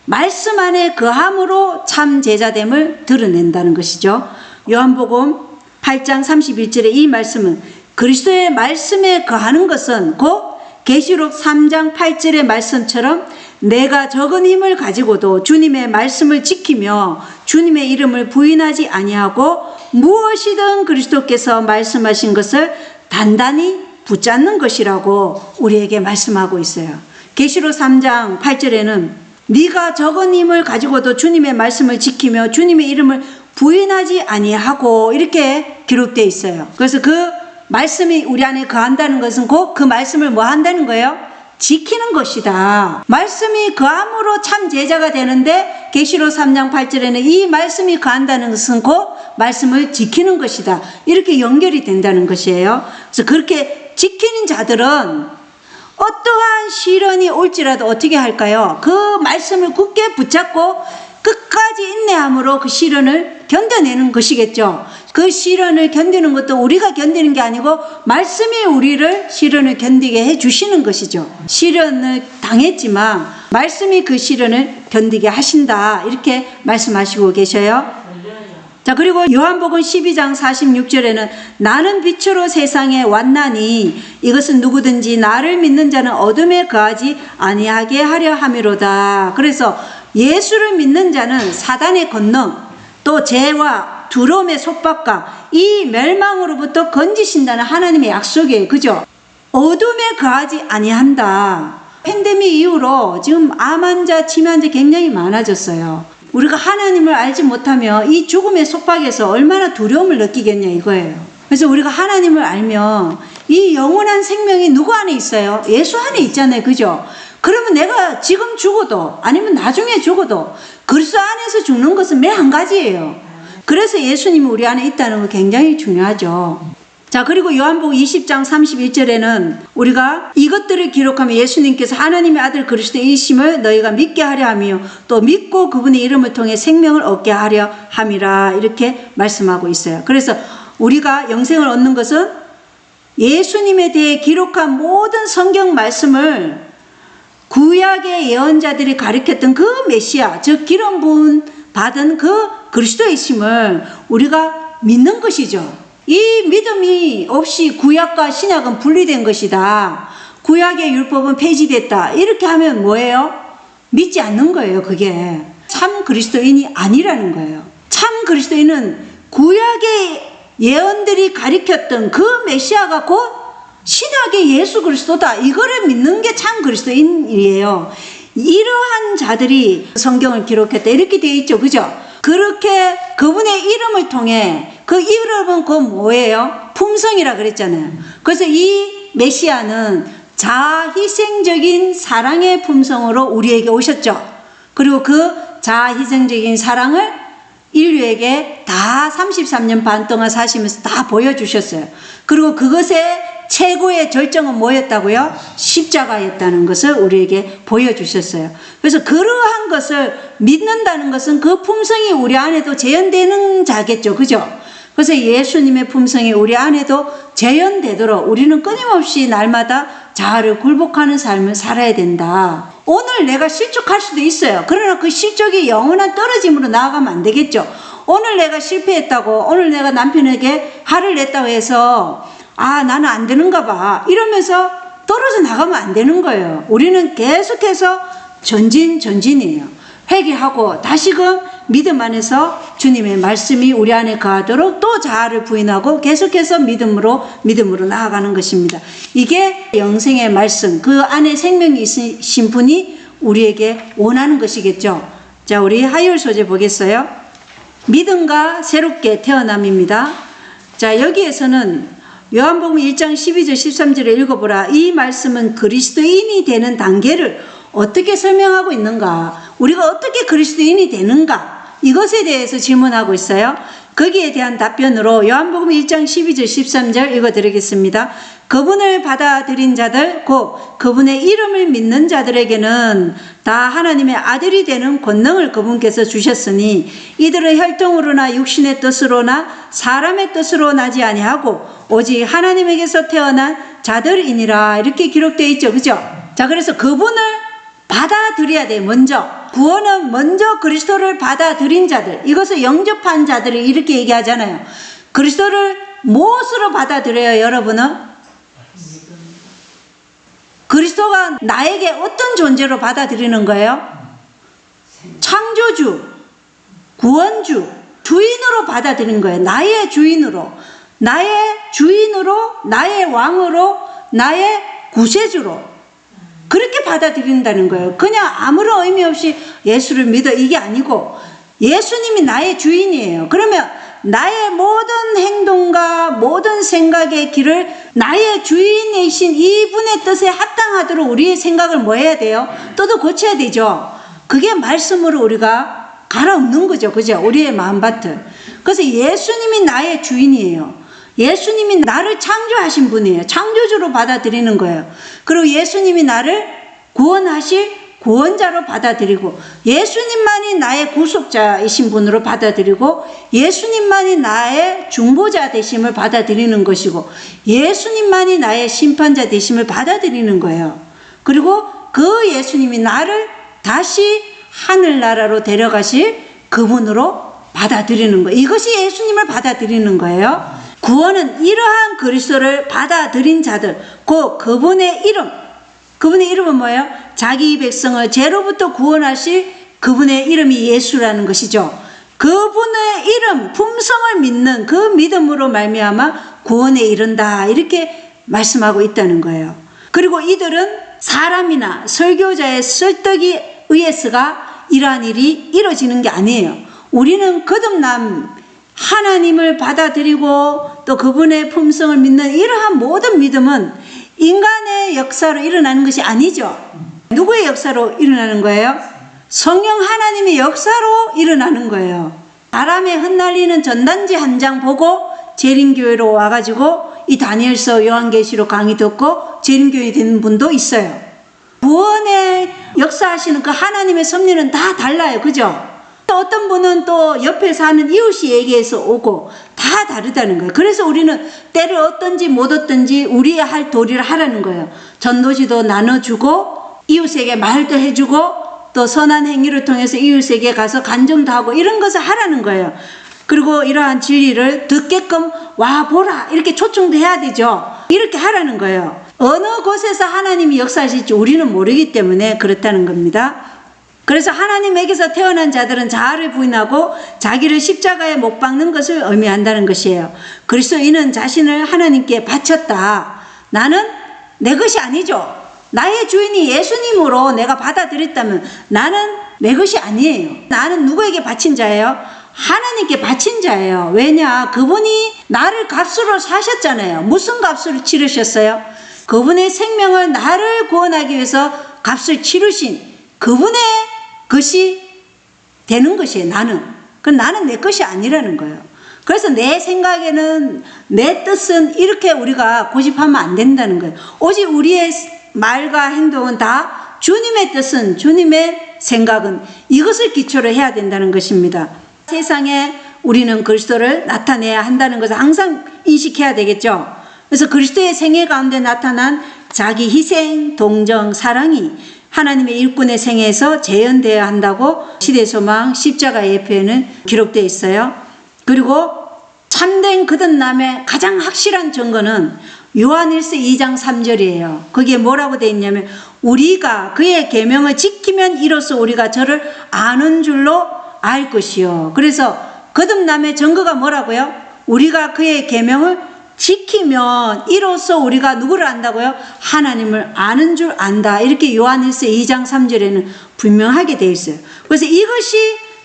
S1: 말씀 안에 거함으로 참 제자됨을 드러낸다는 것이죠. 요한복음 8장 31절에 이 말씀은 그리스도의 말씀에 거하는 것은 곧 계시록 3장 8절의 말씀처럼 내가 적은 힘을 가지고도 주님의 말씀을 지키며 주님의 이름을 부인하지 아니하고 무엇이든 그리스도께서 말씀하신 것을 단단히 붙잡는 것이라고 우리에게 말씀하고 있어요. 계시록 3장 8절에는 네가 적은 힘을 가지고도 주님의 말씀을 지키며 주님의 이름을 부인하지 아니하고 이렇게 기록되어 있어요. 그래서 그 말씀이 우리 안에 거한다는 것은 곧 그 말씀을 뭐 한다는 거예요? 지키는 것이다. 말씀이 거함으로 참 제자가 되는데 계시록 3장 8절에는 이 말씀이 거한다는 것은 곧 말씀을 지키는 것이다. 이렇게 연결이 된다는 것이에요. 그래서 그렇게 지키는 자들은 어떠한 시련이 올지라도 어떻게 할까요? 그 말씀을 굳게 붙잡고 끝까지 인내함으로 그 시련을 견뎌내는 것이겠죠. 그 시련을 견디는 것도 우리가 견디는 게 아니고 말씀이 우리를 시련을 견디게 해주시는 것이죠. 시련을 당했지만 말씀이 그 시련을 견디게 하신다. 이렇게 말씀하시고 계셔요. 자, 그리고 요한복음 12장 46절에는 나는 빛으로 세상에 왔나니 이것은 누구든지 나를 믿는 자는 어둠에 거하지 아니하게 하려 함이로다. 그래서 예수를 믿는 자는 사단의 권능, 또 죄와 두려움의 속박과 이 멸망으로부터 건지신다는 하나님의 약속이에요. 그죠? 어둠에 거하지 아니한다. 팬데믹 이후로 지금 암 환자, 치매 환자 굉장히 많아졌어요. 우리가 하나님을 알지 못하면 이 죽음의 속박에서 얼마나 두려움을 느끼겠냐 이거예요. 그래서 우리가 하나님을 알면 이 영원한 생명이 누구 안에 있어요? 예수 안에 있잖아요. 그죠? 그러면 내가 지금 죽어도 아니면 나중에 죽어도 그리스도 안에서 죽는 것은 매 한 가지예요. 그래서 예수님이 우리 안에 있다는 거 굉장히 중요하죠. 자, 그리고 요한복음 20장 31절에는 우리가 이것들을 기록하며 예수님께서 하나님의 아들 그리스도이심을 너희가 믿게 하려 하며 또 믿고 그분의 이름을 통해 생명을 얻게 하려 함이라 이렇게 말씀하고 있어요. 그래서 우리가 영생을 얻는 것은 예수님에 대해 기록한 모든 성경 말씀을 구약의 예언자들이 가리켰던 그 메시아, 즉 기름 부은 받은 그 그리스도이심을 우리가 믿는 것이죠. 이 믿음이 없이 구약과 신약은 분리된 것이다. 구약의 율법은 폐지됐다. 이렇게 하면 뭐예요? 믿지 않는 거예요. 그게 참 그리스도인이 아니라는 거예요. 참 그리스도인은 구약의 예언들이 가리켰던 그 메시아가 곧 신약의 예수 그리스도다. 이거를 믿는 게 참 그리스도인이에요. 이러한 자들이 성경을 기록했다. 이렇게 되어 있죠. 그죠? 그렇게 그분의 이름을 통해, 그 이름은 그 뭐예요? 품성이라 그랬잖아요. 그래서 이 메시아는 자희생적인 사랑의 품성으로 우리에게 오셨죠. 그리고 그 자희생적인 사랑을 인류에게 다 33년 반 동안 사시면서 다 보여주셨어요. 그리고 그것의 최고의 절정은 뭐였다고요? 십자가였다는 것을 우리에게 보여주셨어요. 그래서 그러한 것을 믿는다는 것은 그 품성이 우리 안에도 재현되는 자겠죠. 그죠? 그래서 예수님의 품성이 우리 안에도 재현되도록 우리는 끊임없이 날마다 자아를 굴복하는 삶을 살아야 된다. 오늘 내가 실족할 수도 있어요. 그러나 그 실족이 영원한 떨어짐으로 나아가면 안 되겠죠. 오늘 내가 실패했다고, 오늘 내가 남편에게 화를 냈다고 해서 나는 안 되는가 봐 이러면서 떨어져 나가면 안 되는 거예요. 우리는 계속해서 전진이에요. 회개하고 다시금 믿음 안에서 주님의 말씀이 우리 안에 거하도록 또 자아를 부인하고 계속해서 믿음으로 나아가는 것입니다. 이게 영생의 말씀, 그 안에 생명이 있으신 분이 우리에게 원하는 것이겠죠. 자, 우리 하율 소재 보겠어요. 믿음과 새롭게 태어남입니다. 자, 여기에서는 요한복음 1장 12절 13절을 읽어보라. 이 말씀은 그리스도인이 되는 단계를 어떻게 설명하고 있는가? 우리가 어떻게 그리스도인이 되는가? 이것에 대해서 질문하고 있어요. 거기에 대한 답변으로 요한복음 1장 12절 13절 읽어드리겠습니다. 그분을 받아들인 자들 곧 그분의 이름을 믿는 자들에게는 다 하나님의 아들이 되는 권능을 그분께서 주셨으니 이들은 혈통으로나 육신의 뜻으로나 사람의 뜻으로 나지 아니하고 오직 하나님에게서 태어난 자들이니라. 이렇게 기록되어 있죠. 그죠? 자, 그래서 그분을 받아들여야 돼요. 먼저 구원은 먼저 그리스도를 받아들인 자들, 이것을 영접한 자들이 이렇게 얘기하잖아요. 그리스도를 무엇으로 받아들여요? 여러분은 그리스도가 나에게 어떤 존재로 받아들이는 거예요? 창조주, 구원주, 주인으로 받아들이는 거예요. 나의 주인으로, 나의 왕으로, 나의 구세주로 그렇게 받아들인다는 거예요. 그냥 아무런 의미 없이 예수를 믿어 이게 아니고 예수님이 나의 주인이에요. 그러면 나의 모든 행동과 모든 생각의 길을 나의 주인이신 이분의 뜻에 합당하도록 우리의 생각을 뭐 해야 돼요? 또도 고쳐야 되죠. 그게 말씀으로 우리가 갈아엎는 거죠. 그죠? 우리의 마음밭을. 그래서 예수님이 나의 주인이에요. 예수님이 나를 창조하신 분이에요. 창조주로 받아들이는 거예요. 그리고 예수님이 나를 구원하실 구원자로 받아들이고 예수님만이 나의 구속자이신 분으로 받아들이고 예수님만이 나의 중보자 되심을 받아들이는 것이고 예수님만이 나의 심판자 되심을 받아들이는 거예요. 그리고 그 예수님이 나를 다시 하늘나라로 데려가실 그분으로 받아들이는 거예요. 이것이 예수님을 받아들이는 거예요. 구원은 이러한 그리스도를 받아들인 자들, 그분의 이름은 뭐예요? 자기 백성을 죄로부터 구원하실 그분의 이름이 예수라는 것이죠. 그분의 이름, 품성을 믿는 그 믿음으로 말미암아 구원에 이른다. 이렇게 말씀하고 있다는 거예요. 그리고 이들은 사람이나 설교자의 설득에 의해서가 이러한 일이 이루어지는 게 아니에요. 우리는 거듭남, 하나님을 받아들이고 또 그분의 품성을 믿는 이러한 모든 믿음은 인간의 역사로 일어나는 것이 아니죠. 누구의 역사로 일어나는 거예요? 성령 하나님의 역사로 일어나는 거예요. 바람에 흩날리는 전단지 한 장 보고 재림교회로 와가지고 이 다니엘서 요한계시록 강의 듣고 재림교회 되는 분도 있어요. 구원의 역사하시는 그 하나님의 섭리는 다 달라요. 그죠? 어떤 분은 또 옆에 사는 이웃이 얘기해서 오고 다 다르다는 거예요. 그래서 우리는 때를 얻든지 못 얻든지 우리의 할 도리를 하라는 거예요. 전도지도 나눠주고 이웃에게 말도 해주고 또 선한 행위를 통해서 이웃에게 가서 간증도 하고 이런 것을 하라는 거예요. 그리고 이러한 진리를 듣게끔 와 보라 이렇게 초청도 해야 되죠. 이렇게 하라는 거예요. 어느 곳에서 하나님이 역사하실지 우리는 모르기 때문에 그렇다는 겁니다. 그래서 하나님에게서 태어난 자들은 자아를 부인하고 자기를 십자가에 못 박는 것을 의미한다는 것이에요. 그리스도인은 자신을 하나님께 바쳤다. 나는 내 것이 아니죠. 나의 주인이 예수님으로 내가 받아들였다면 나는 내 것이 아니에요. 나는 누구에게 바친 자예요? 하나님께 바친 자예요. 왜냐? 그분이 나를 값으로 사셨잖아요. 무슨 값으로 치르셨어요? 그분의 생명을 나를 구원하기 위해서 값을 치르신 그분의 것이 되는 것이에요. 나는 내 것이 아니라는 거예요. 그래서 내 생각에는 내 뜻은 이렇게 우리가 고집하면 안 된다는 거예요. 오직 우리의 말과 행동은 다 주님의 뜻은 주님의 생각은 이것을 기초로 해야 된다는 것입니다. 세상에 우리는 그리스도를 나타내야 한다는 것을 항상 인식해야 되겠죠. 그래서 그리스도의 생애 가운데 나타난 자기 희생, 동정, 사랑이 하나님의 일꾼의 생애에서 재현되어야 한다고 시대소망 십자가 예표에는 기록되어 있어요. 그리고 참된 거듭남의 가장 확실한 증거는 요한일서 2장 3절이에요. 거기에 뭐라고 되어 있냐면 우리가 그의 계명을 지키면 이로써 우리가 저를 아는 줄로 알 것이요. 그래서 거듭남의 증거가 뭐라고요? 우리가 그의 계명을 지키면 이로써 우리가 누구를 안다고요? 하나님을 아는 줄 안다. 이렇게 요한일서 2장 3절에는 분명하게 되어 있어요. 그래서 이것이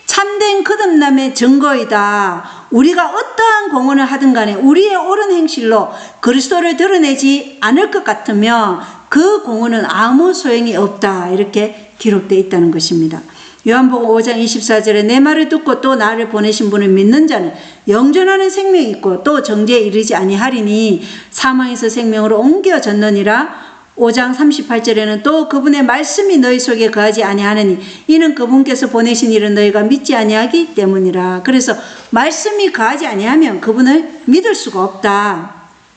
S1: 참된 거듭남의 증거이다. 우리가 어떠한 공헌을 하든 간에 우리의 옳은 행실로 그리스도를 드러내지 않을 것 같으면 그 공헌은 아무 소용이 없다. 이렇게 기록되어 있다는 것입니다. 요한복음 5장 24절에 내 말을 듣고 또 나를 보내신 분을 믿는 자는 영존하는 생명이 있고 또 정죄에 이르지 아니하리니 사망에서 생명으로 옮겨졌느니라. 5장 38절에는 또 그분의 말씀이 너희 속에 거하지 아니하느니 이는 그분께서 보내신 일은 너희가 믿지 아니하기 때문이라. 그래서 말씀이 거하지 아니하면 그분을 믿을 수가 없다.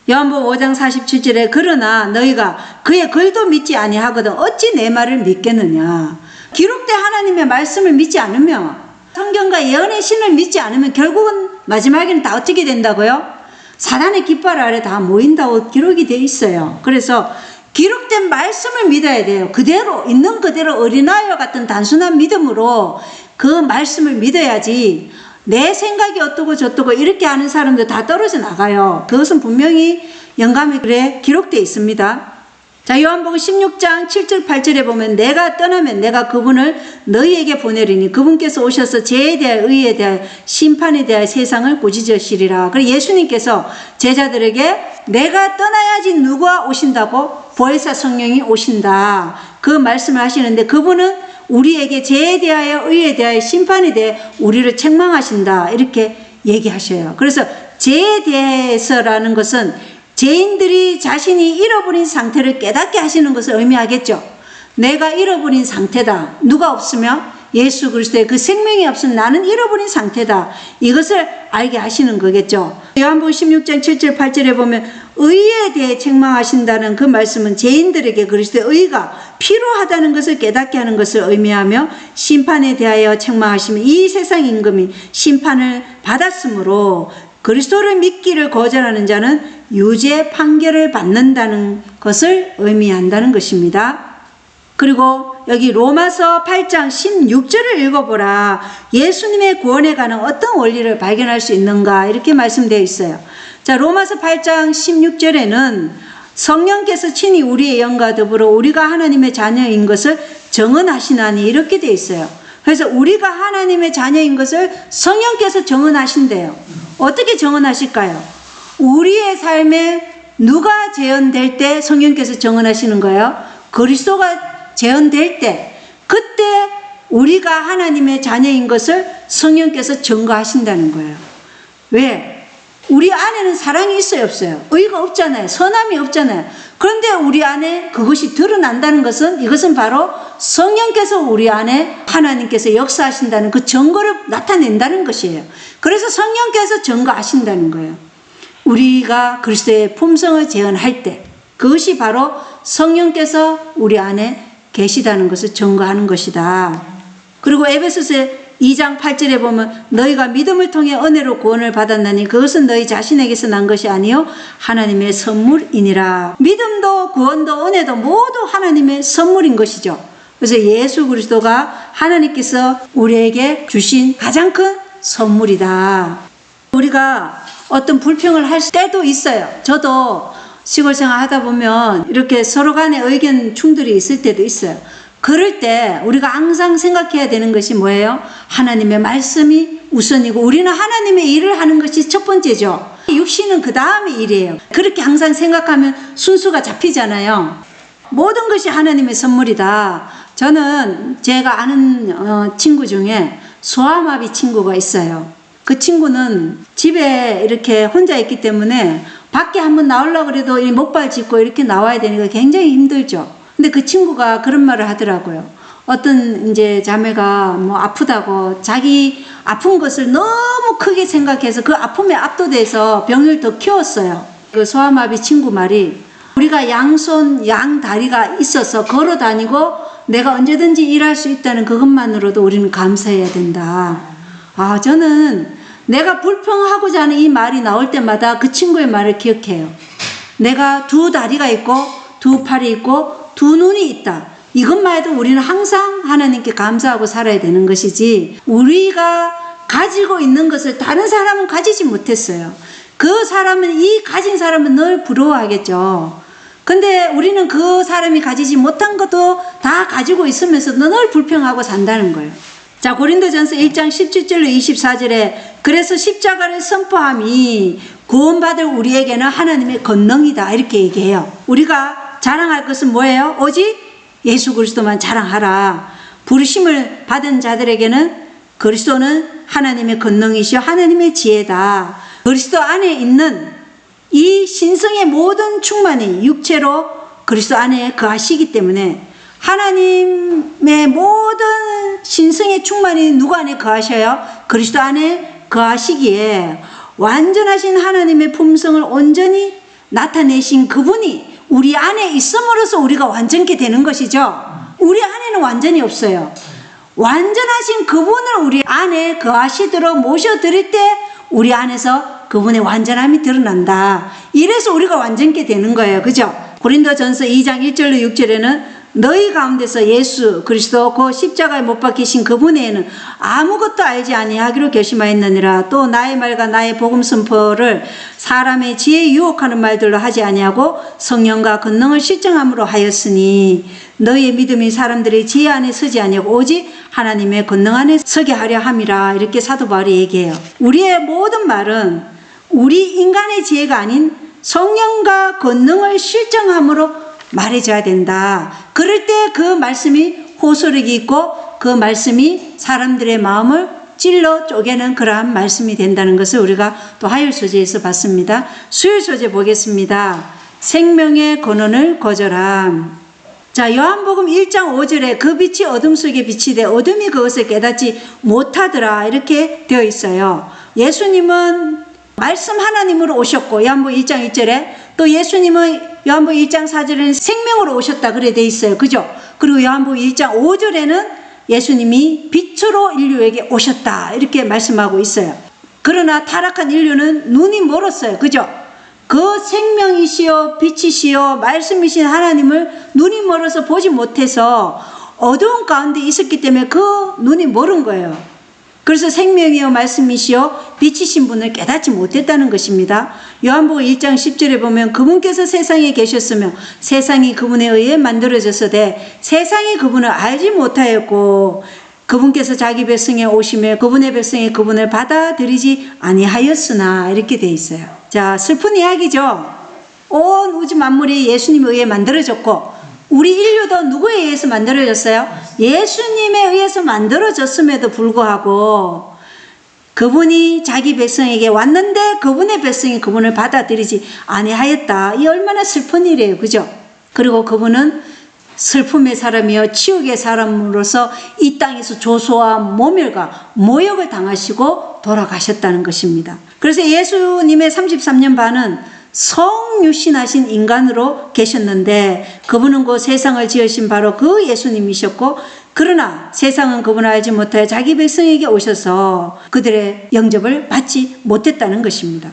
S1: 요한복음 5장 47절에 그러나 너희가 그의 글도 믿지 아니하거든 어찌 내 말을 믿겠느냐. 기록된 하나님의 말씀을 믿지 않으면 성경과 예언의 신을 믿지 않으면 결국은 마지막에는 다 어떻게 된다고요? 사단의 깃발 아래 다 모인다고 기록이 되어 있어요. 그래서 기록된 말씀을 믿어야 돼요. 그대로 있는 그대로 어린아이와 같은 단순한 믿음으로 그 말씀을 믿어야지 내 생각이 어떠고 저떠고 이렇게 하는 사람들 다 떨어져 나가요. 그것은 분명히 영감의 글에 기록되어 있습니다. 자, 요한복음 16장 7절 8절에 보면 내가 떠나면 내가 그분을 너희에게 보내리니 그분께서 오셔서 죄에 대하여 의에 대하여 심판에 대하여 세상을 꾸짖으시리라. 그리고 예수님께서 제자들에게 내가 떠나야지 누가 오신다고? 보혜사 성령이 오신다. 그 말씀을 하시는데 그분은 우리에게 죄에 대하여 의에 대하여 심판에 대해 우리를 책망하신다. 이렇게 얘기하셔요. 그래서 죄에 대해서라는 것은 죄인들이 자신이 잃어버린 상태를 깨닫게 하시는 것을 의미하겠죠. 내가 잃어버린 상태다. 누가 없으면 예수 그리스도의 그 생명이 없으면 나는 잃어버린 상태다. 이것을 알게 하시는 거겠죠. 요한복음 16장 7절 8절에 보면 의에 대해 책망하신다는 그 말씀은 죄인들에게 그리스도의 의가 필요하다는 것을 깨닫게 하는 것을 의미하며 심판에 대하여 책망하시면 이 세상 임금이 심판을 받았으므로 그리스도를 믿기를 거절하는 자는 유죄 판결을 받는다는 것을 의미한다는 것입니다. 그리고 여기 로마서 8장 16절을 읽어보라. 예수님의 구원에 관한 어떤 원리를 발견할 수 있는가 이렇게 말씀되어 있어요. 자, 로마서 8장 16절에는 성령께서 친히 우리의 영과 더불어 우리가 하나님의 자녀인 것을 정언하시나니 이렇게 되어 있어요. 그래서 우리가 하나님의 자녀인 것을 성령께서 정언하신대요. 어떻게 정언하실까요? 우리의 삶에 누가 재현될 때 성령께서 정언하시는 거예요? 그리스도가 재현될 때, 그때 우리가 하나님의 자녀인 것을 성령께서 증거하신다는 거예요. 왜? 우리 안에는 사랑이 있어요, 없어요? 의가 없잖아요. 선함이 없잖아요. 그런데 우리 안에 그것이 드러난다는 것은 이것은 바로 성령께서 우리 안에 하나님께서 역사하신다는 그 증거를 나타낸다는 것이에요. 그래서 성령께서 증거하신다는 거예요. 우리가 그리스도의 품성을 재현할 때 그것이 바로 성령께서 우리 안에 계시다는 것을 증거하는 것이다. 그리고 에베소서 2장 8절에 보면 너희가 믿음을 통해 은혜로 구원을 받았나니 그것은 너희 자신에게서 난 것이 아니요 하나님의 선물이니라. 믿음도 구원도 은혜도 모두 하나님의 선물인 것이죠. 그래서 예수 그리스도가 하나님께서 우리에게 주신 가장 큰 선물이다. 우리가 어떤 불평을 할 때도 있어요. 저도 시골 생활 하다 보면 이렇게 서로 간에 의견 충돌이 있을 때도 있어요. 그럴 때 우리가 항상 생각해야 되는 것이 뭐예요? 하나님의 말씀이 우선이고 우리는 하나님의 일을 하는 것이 첫 번째죠. 육신은 그 다음에 일이에요. 그렇게 항상 생각하면 순수가 잡히잖아요. 모든 것이 하나님의 선물이다. 저는 제가 아는 친구 중에 소아마비 친구가 있어요. 그 친구는 집에 이렇게 혼자 있기 때문에 밖에 한번 나오려고 그래도 이 목발 짚고 이렇게 나와야 되니까 굉장히 힘들죠. 근데 그 친구가 그런 말을 하더라고요. 어떤 이제 자매가 뭐 아프다고 자기 아픈 것을 너무 크게 생각해서 그 아픔에 압도돼서 병을 더 키웠어요. 그 소아마비 친구 말이 우리가 양손 양다리가 있어서 걸어 다니고 내가 언제든지 일할 수 있다는 그것만으로도 우리는 감사해야 된다. 아, 저는 내가 불평하고자 하는 이 말이 나올 때마다 그 친구의 말을 기억해요. 내가 두 다리가 있고 두 팔이 있고 두 눈이 있다. 이것만 해도 우리는 항상 하나님께 감사하고 살아야 되는 것이지 우리가 가지고 있는 것을 다른 사람은 가지지 못했어요. 그 사람은 이 가진 사람은 늘 부러워하겠죠. 근데 우리는 그 사람이 가지지 못한 것도 다 가지고 있으면서도 늘 불평하고 산다는 거예요. 자, 고린도전서 1장 17절로 24절에 그래서 십자가를 선포함이 구원받을 우리에게는 하나님의 권능이다 이렇게 얘기해요. 우리가 자랑할 것은 뭐예요? 오직 예수 그리스도만 자랑하라. 부르심을 받은 자들에게는 그리스도는 하나님의 권능이시여 하나님의 지혜다. 그리스도 안에 있는 이 신성의 모든 충만이 육체로 그리스도 안에 거하시기 때문에 하나님의 모든 신성의 충만이 누구 안에 거하셔요? 그리스도 안에 거하시기에 완전하신 하나님의 품성을 온전히 나타내신 그분이 우리 안에 있음으로써 우리가 완전케 되는 것이죠. 우리 안에는 완전히 없어요. 완전하신 그분을 우리 안에 거하시도록 모셔드릴 때 우리 안에서 그분의 완전함이 드러난다. 이래서 우리가 완전케 되는 거예요. 그죠? 고린도전서 2장 1절로 6절에는 너희 가운데서 예수 그리스도 그 십자가에 못 박히신 그분에는 아무것도 알지 아니하기로 결심하였느니라. 또 나의 말과 나의 복음 선포를 사람의 지혜에 유혹하는 말들로 하지 아니하고 성령과 권능을 실증함으로 하였으니 너희의 믿음이 사람들의 지혜 안에 서지 아니하고 오직 하나님의 권능 안에 서게 하려 함이라. 이렇게 사도 바울이 얘기해요. 우리의 모든 말은 우리 인간의 지혜가 아닌 성령과 권능을 실증함으로 말해줘야 된다. 그럴 때 그 말씀이 호소력이 있고 그 말씀이 사람들의 마음을 찔러 쪼개는 그러한 말씀이 된다는 것을 우리가 또 화요일 소재에서 봤습니다. 수요일 소재 보겠습니다. 생명의 근원을 거절함. 자, 요한복음 1장 5절에 그 빛이 어둠 속에 비치되 어둠이 그것을 깨닫지 못하더라 이렇게 되어 있어요. 예수님은 말씀 하나님으로 오셨고 요한복음 1장 1절에 또 예수님은 요한복음 1장 4절에는 생명으로 오셨다 그래 돼 있어요. 그죠? 그리고 요한복음 1장 5절에는 예수님이 빛으로 인류에게 오셨다 이렇게 말씀하고 있어요. 그러나 타락한 인류는 눈이 멀었어요. 그죠? 그 생명이시여 빛이시여 말씀이신 하나님을 눈이 멀어서 보지 못해서 어두운 가운데 있었기 때문에 그 눈이 멀은 거예요. 그래서 생명이여 말씀이시여 빛이신 분을 깨닫지 못했다는 것입니다. 요한복음 1장 10절에 보면 그분께서 세상에 계셨으며 세상이 그분에 의해 만들어졌으되 세상이 그분을 알지 못하였고 그분께서 자기 백성에 오시며 그분의 백성이 그분을 받아들이지 아니하였으나 이렇게 돼 있어요. 자, 슬픈 이야기죠. 온 우주 만물이 예수님에 의해 만들어졌고 우리 인류도 누구에 의해서 만들어졌어요? 예수님에 의해서 만들어졌음에도 불구하고 그분이 자기 백성에게 왔는데 그분의 백성이 그분을 받아들이지 아니하였다. 이 얼마나 슬픈 일이에요. 그죠? 그리고 그분은 슬픔의 사람이요 치욕의 사람으로서 이 땅에서 조소와 모멸과 모욕을 당하시고 돌아가셨다는 것입니다. 그래서 예수님의 33년 반은 성육신하신 인간으로 계셨는데 그분은 그 세상을 지으신 바로 그 예수님이셨고, 그러나 세상은 그분을 알지 못하여 자기 백성에게 오셔서 그들의 영접을 받지 못했다는 것입니다.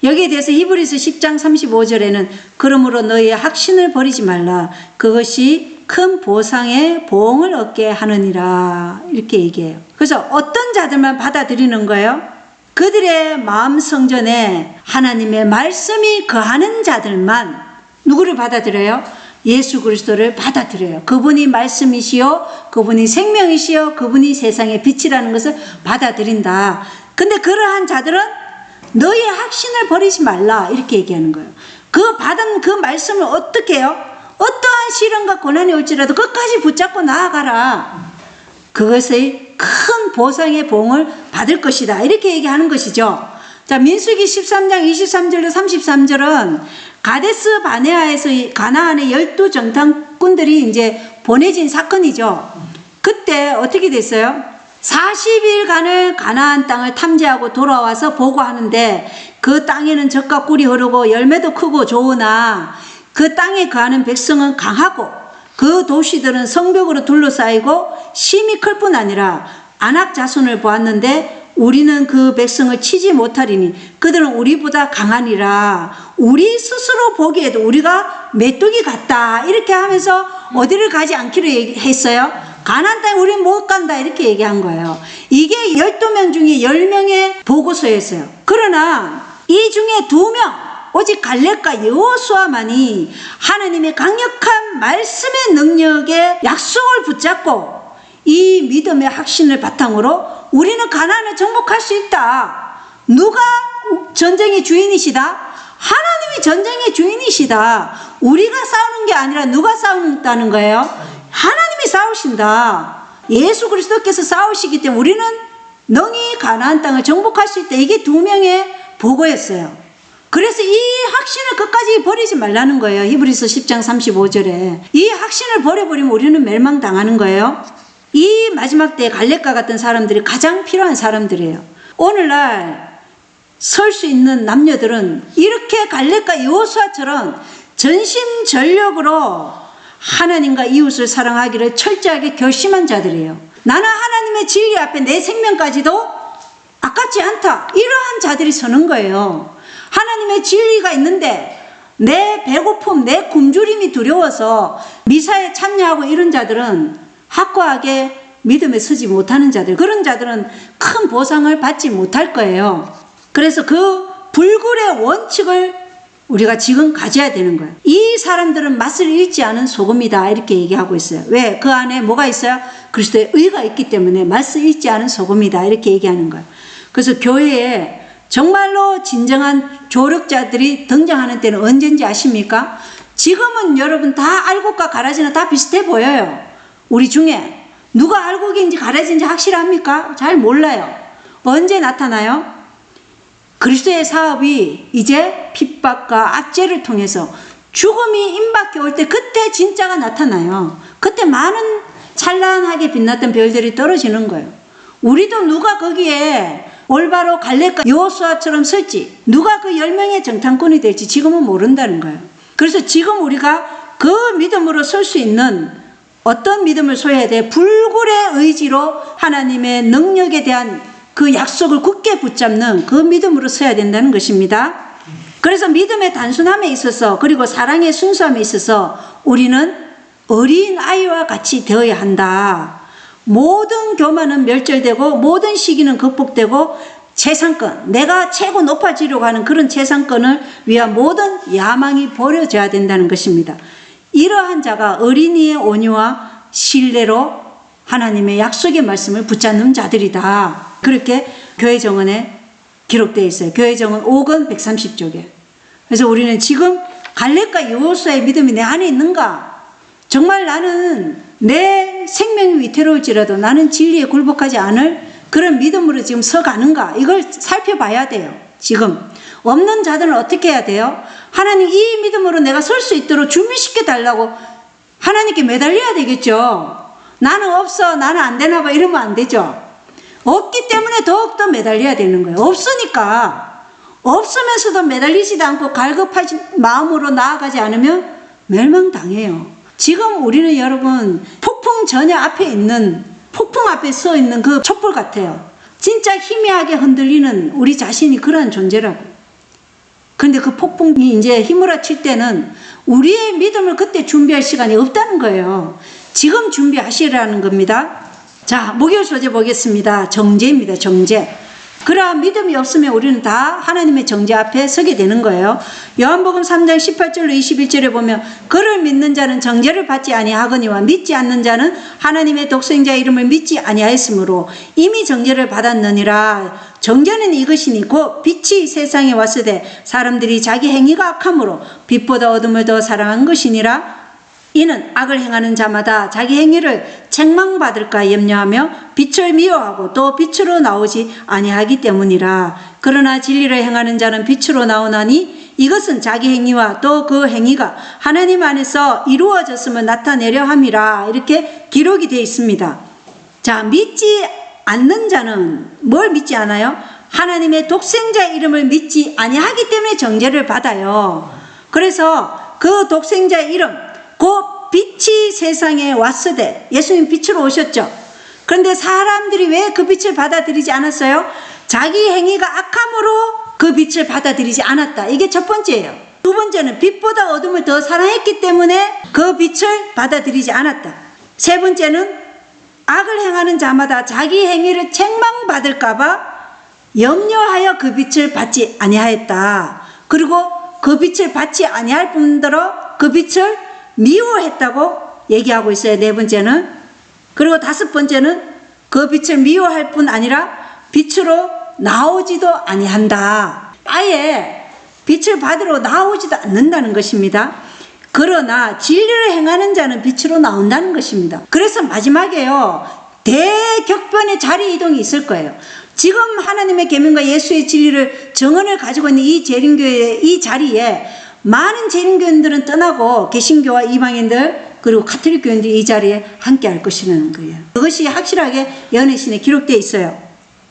S1: 여기에 대해서 히브리서 10장 35절에는 그러므로 너희의 확신을 버리지 말라. 그것이 큰 보상의 보응을 얻게 하느니라. 이렇게 얘기해요. 그래서 어떤 자들만 받아들이는 거예요? 그들의 마음 성전에 하나님의 말씀이 거하는 자들만 누구를 받아들여요? 예수 그리스도를 받아들여요. 그분이 말씀이시요 그분이 생명이시요 그분이 세상의 빛이라는 것을 받아들인다. 근데 그러한 자들은 너희의 확신을 버리지 말라 이렇게 얘기하는 거예요. 그 받은 그 말씀을 어떻게 해요? 어떠한 시련과 고난이 올지라도 끝까지 붙잡고 나아가라. 그것의 큰 보상의 보응을 받을 것이다. 이렇게 얘기하는 것이죠. 자, 민수기 13장 23절로 33절은 가데스 바네아에서 가나안의 12 정탐꾼들이 이제 보내진 사건이죠. 그때 어떻게 됐어요? 40일간을 가나안 땅을 탐지하고 돌아와서 보고하는데 그 땅에는 젖과 꿀이 흐르고 열매도 크고 좋으나 그 땅에 거하는 백성은 강하고 그 도시들은 성벽으로 둘러싸이고 심히 클 뿐 아니라 안악 자손을 보았는데 우리는 그 백성을 치지 못하리니 그들은 우리보다 강하니라. 우리 스스로 보기에도 우리가 메뚜기 같다. 이렇게 하면서 어디를 가지 않기로 했어요. 가나안 땅에 우리는 못 간다. 이렇게 얘기한 거예요. 이게 12명 중에 10명의 보고서였어요. 그러나 이 중에 2명 오직 갈렙과 여호수아만이 하나님의 강력한 말씀의 능력에 약속을 붙잡고 이 믿음의 확신을 바탕으로 우리는 가나안을 정복할 수 있다. 누가 전쟁의 주인이시다? 하나님이 전쟁의 주인이시다. 우리가 싸우는 게 아니라 누가 싸운다는 거예요? 하나님이 싸우신다. 예수 그리스도께서 싸우시기 때문에 우리는 능히 가나안 땅을 정복할 수 있다. 이게 2명의 보고였어요. 그래서 이 확신을 끝까지 버리지 말라는 거예요. 히브리서 10장 35절에 이 확신을 버려버리면 우리는 멸망당하는 거예요. 이 마지막 때에 갈렙과 같은 사람들이 가장 필요한 사람들이에요. 오늘날 설 수 있는 남녀들은 이렇게 갈렙과 여호수아처럼 전심전력으로 하나님과 이웃을 사랑하기를 철저하게 결심한 자들이에요. 나는 하나님의 진리 앞에 내 생명까지도 아깝지 않다. 이러한 자들이 서는 거예요. 하나님의 진리가 있는데 내 배고픔, 내 굶주림이 두려워서 미사에 참여하고 이런 자들은 확고하게 믿음에 서지 못하는 자들, 그런 자들은 큰 보상을 받지 못할 거예요. 그래서 그 불굴의 원칙을 우리가 지금 가져야 되는 거예요. 이 사람들은 맛을 잃지 않은 소금이다 이렇게 얘기하고 있어요. 왜? 그 안에 뭐가 있어요? 그리스도의 의가 있기 때문에 맛을 잃지 않은 소금이다 이렇게 얘기하는 거예요. 그래서 교회에 정말로 진정한 조력자들이 등장하는 때는 언제인지 아십니까? 지금은 여러분 다 알곡과 가라지는 다 비슷해 보여요. 우리 중에 누가 알곡인지 가라지인지 확실합니까? 잘 몰라요. 언제 나타나요? 그리스도의 사업이 이제 핍박과 압제를 통해서 죽음이 임박해 올 때 그때 진짜가 나타나요. 그때 많은 찬란하게 빛났던 별들이 떨어지는 거예요. 우리도 누가 거기에 올바로 갈렙과 여호수아처럼 설지, 누가 그 10명의 정탐꾼이 될지 지금은 모른다는 거예요. 그래서 지금 우리가 그 믿음으로 설 수 있는 어떤 믿음을 소유해야 돼? 불굴의 의지로 하나님의 능력에 대한 그 약속을 굳게 붙잡는 그 믿음으로 서야 된다는 것입니다. 그래서 믿음의 단순함에 있어서 그리고 사랑의 순수함에 있어서 우리는 어린 아이와 같이 되어야 한다. 모든 교만은 멸절되고 모든 시기는 극복되고 최상권, 내가 최고 높아지려고 하는 그런 최상권을 위한 모든 야망이 버려져야 된다는 것입니다. 이러한 자가 어린이의 온유와 신뢰로 하나님의 약속의 말씀을 붙잡는 자들이다. 그렇게 교회 정언에 기록되어 있어요. 교회 정언 5권 130쪽에. 그래서 우리는 지금 갈렙과 여호수아의 믿음이 내 안에 있는가? 정말 나는 내 생명이 위태로울지라도 나는 진리에 굴복하지 않을 그런 믿음으로 지금 서가는가, 이걸 살펴봐야 돼요. 지금 없는 자들은 어떻게 해야 돼요? 하나님, 이 믿음으로 내가 설 수 있도록 준비시켜 달라고 하나님께 매달려야 되겠죠. 나는 없어, 나는 안 되나 봐, 이러면 안 되죠. 없기 때문에 더욱더 매달려야 되는 거예요. 없으니까. 없으면서도 매달리지도 않고 갈급하신 마음으로 나아가지 않으면 멸망당해요. 지금 우리는 여러분 폭풍 전야 앞에 있는, 폭풍 앞에 서 있는 그 촛불 같아요. 진짜 희미하게 흔들리는 우리 자신이 그런 존재라고. 그런데 그 폭풍이 이제 휘몰아칠 때는 우리의 믿음을 그때 준비할 시간이 없다는 거예요. 지금 준비하시라는 겁니다. 자, 목요일 소재 보겠습니다. 정죄입니다. 정죄. 그러한 믿음이 없으면 우리는 다 하나님의 정죄 앞에 서게 되는 거예요. 요한복음 3장 18절로 21절에 보면 그를 믿는 자는 정죄를 받지 아니하거니와 믿지 않는 자는 하나님의 독생자의 이름을 믿지 아니하였으므로 이미 정죄를 받았느니라. 정죄는 이것이니 곧 빛이 세상에 왔으되 사람들이 자기 행위가 악함으로 빛보다 어둠을 더 사랑한 것이니라. 이는 악을 행하는 자마다 자기 행위를 책망받을까 염려하며 빛을 미워하고 또 빛으로 나오지 아니하기 때문이라. 그러나 진리를 행하는 자는 빛으로 나오나니 이것은 자기 행위와 또 그 행위가 하나님 안에서 이루어졌음을 나타내려 함이라. 이렇게 기록이 되어 있습니다. 자, 믿지 않는 자는 뭘 믿지 않아요? 하나님의 독생자의 이름을 믿지 아니하기 때문에 정죄를 받아요. 그래서 그 독생자의 이름, 곧 빛이 세상에 왔으되, 예수님 빛으로 오셨죠. 그런데 사람들이 왜 그 빛을 받아들이지 않았어요? 자기 행위가 악함으로 그 빛을 받아들이지 않았다. 이게 첫 번째예요. 두 번째는 빛보다 어둠을 더 사랑했기 때문에 그 빛을 받아들이지 않았다. 세 번째는 악을 행하는 자마다 자기 행위를 책망받을까봐 염려하여 그 빛을 받지 아니하였다. 그리고 그 빛을 받지 아니할 뿐더러 그 빛을 미워했다고 얘기하고 있어요. 네 번째는. 그리고 다섯 번째는 그 빛을 미워할 뿐 아니라 빛으로 나오지도 아니한다. 아예 빛을 받으러 나오지도 않는다는 것입니다. 그러나 진리를 행하는 자는 빛으로 나온다는 것입니다. 그래서 마지막에요, 대격변의 자리 이동이 있을 거예요. 지금 하나님의 계명과 예수의 진리를 정언을 가지고 있는 이 재림교회의 이 자리에 많은 재림교인들은 떠나고 개신교와 이방인들 그리고 가톨릭 교인들이 이 자리에 함께 할 것이라는 거예요. 그것이 확실하게 예언의 기록되어 있어요.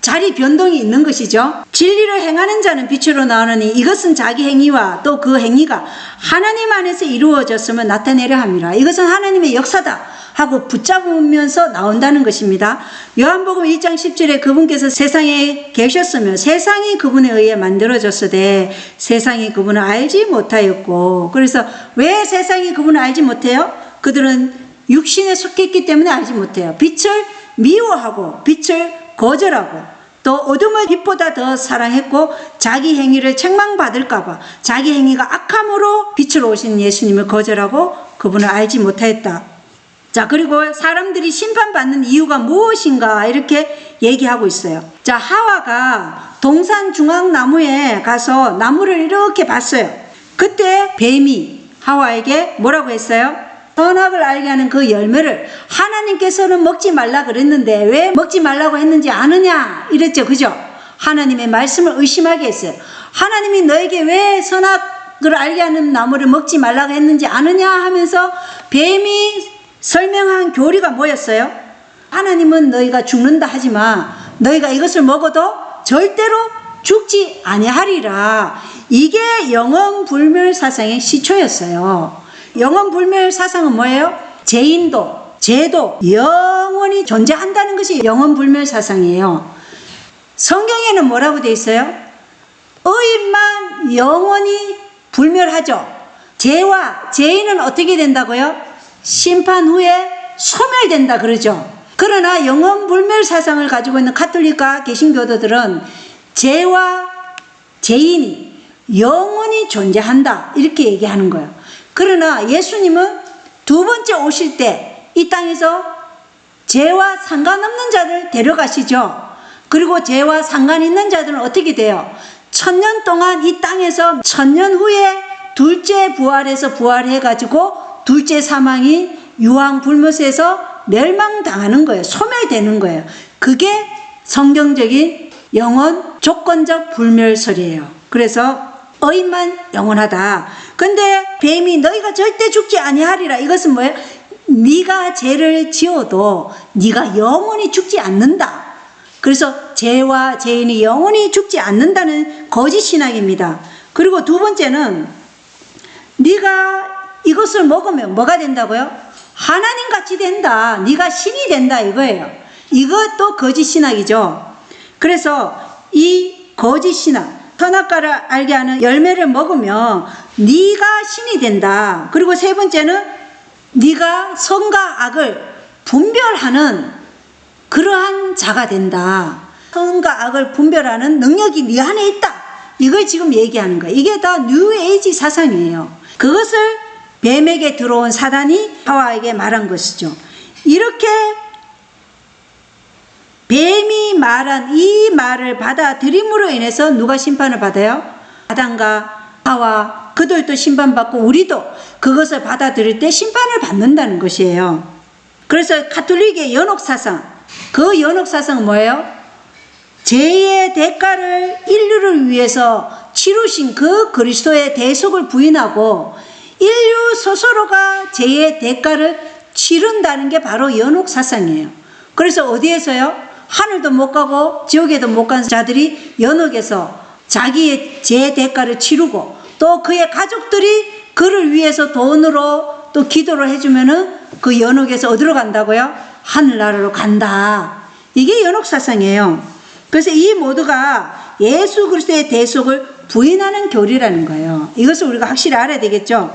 S1: 자리 변동이 있는 것이죠. 진리를 행하는 자는 빛으로 나오느니 이것은 자기 행위와 또 그 행위가 하나님 안에서 이루어졌음을 나타내려 함이라. 이것은 하나님의 역사다 하고 붙잡으면서 나온다는 것입니다. 요한복음 1장 10절에 그분께서 세상에 계셨으며 세상이 그분에 의해 만들어졌으되 세상이 그분을 알지 못하였고. 그래서 왜 세상이 그분을 알지 못해요? 그들은 육신에 속했기 때문에 알지 못해요. 빛을 미워하고 빛을 거절하고 또 어둠을 빛보다 더 사랑했고 자기 행위를 책망받을까봐 자기 행위가 악함으로 빛으로 오신 예수님을 거절하고 그분을 알지 못하였다. 자, 그리고 사람들이 심판받는 이유가 무엇인가 이렇게 얘기하고 있어요. 자, 하와가 동산 중앙나무에 가서 나무를 이렇게 봤어요. 그때 뱀이 하와에게 뭐라고 했어요? 선악을 알게 하는 그 열매를 하나님께서는 먹지 말라 그랬는데 왜 먹지 말라고 했는지 아느냐 이랬죠. 그죠? 하나님의 말씀을 의심하게 했어요. 하나님이 너에게 왜 선악을 알게 하는 나무를 먹지 말라고 했는지 아느냐 하면서 뱀이 설명한 교리가 뭐였어요? 하나님은 너희가 죽는다 하지만 너희가 이것을 먹어도 절대로 죽지 아니하리라. 이게 영원불멸 사상의 시초였어요. 영원불멸 사상은 뭐예요? 죄인도 죄도 영원히 존재한다는 것이 영원불멸 사상이에요. 성경에는 뭐라고 되어 있어요? 의인만 영원히 불멸하죠. 죄와 죄인은 어떻게 된다고요? 심판 후에 소멸된다 그러죠. 그러나 영원불멸 사상을 가지고 있는 가톨릭과 개신교도들은 죄와 죄인이 영원히 존재한다 이렇게 얘기하는 거예요. 그러나 예수님은 두 번째 오실 때 이 땅에서 죄와 상관없는 자를 데려가시죠. 그리고 죄와 상관 있는 자들은 어떻게 돼요? 1000년 동안 이 땅에서 1000년 후에 둘째 부활해서 부활해가지고 둘째 사망이 유황불못에서 멸망당하는 거예요. 소멸되는 거예요. 그게 성경적인 영원 조건적 불멸설이에요. 그래서 의인만 영원하다. 근데 뱀이 너희가 절대 죽지 아니하리라. 이것은 뭐예요? 네가 죄를 지어도 네가 영원히 죽지 않는다. 그래서 죄와 죄인이 영원히 죽지 않는다는 거짓 신학입니다. 그리고 두 번째는 네가 이것을 먹으면 뭐가 된다고요? 하나님 같이 된다. 네가 신이 된다 이거예요. 이것도 거짓 신학이죠. 그래서 이 거짓 신학, 선악과를 알게 하는 열매를 먹으면 네가 신이 된다. 그리고 세 번째는 네가 선과 악을 분별하는 그러한 자가 된다. 선과 악을 분별하는 능력이 네 안에 있다. 이걸 지금 얘기하는 거예요. 이게 다 뉴에이지 사상이에요. 그것을 뱀에게 들어온 사단이 하와에게 말한 것이죠. 이렇게 뱀이 말한 이 말을 받아들임으로 인해서 누가 심판을 받아요? 아담과 하와, 그들도 심판받고 우리도 그것을 받아들일 때 심판을 받는다는 것이에요. 그래서 가톨릭의 연옥사상, 그 연옥사상은 뭐예요? 죄의 대가를 인류를 위해서 치르신 그 그리스도의 대속을 부인하고 인류 스스로가 죄의 대가를 치른다는 게 바로 연옥사상이에요. 그래서 어디에서요? 하늘도 못 가고 지옥에도 못 간 자들이 연옥에서 자기의 죄의 대가를 치르고 또 그의 가족들이 그를 위해서 돈으로 또 기도를 해주면은 그 연옥에서 어디로 간다고요? 하늘나라로 간다. 이게 연옥사상이에요. 그래서 이 모두가 예수 그리스도의 대속을 부인하는 교리라는 거예요. 이것을 우리가 확실히 알아야 되겠죠.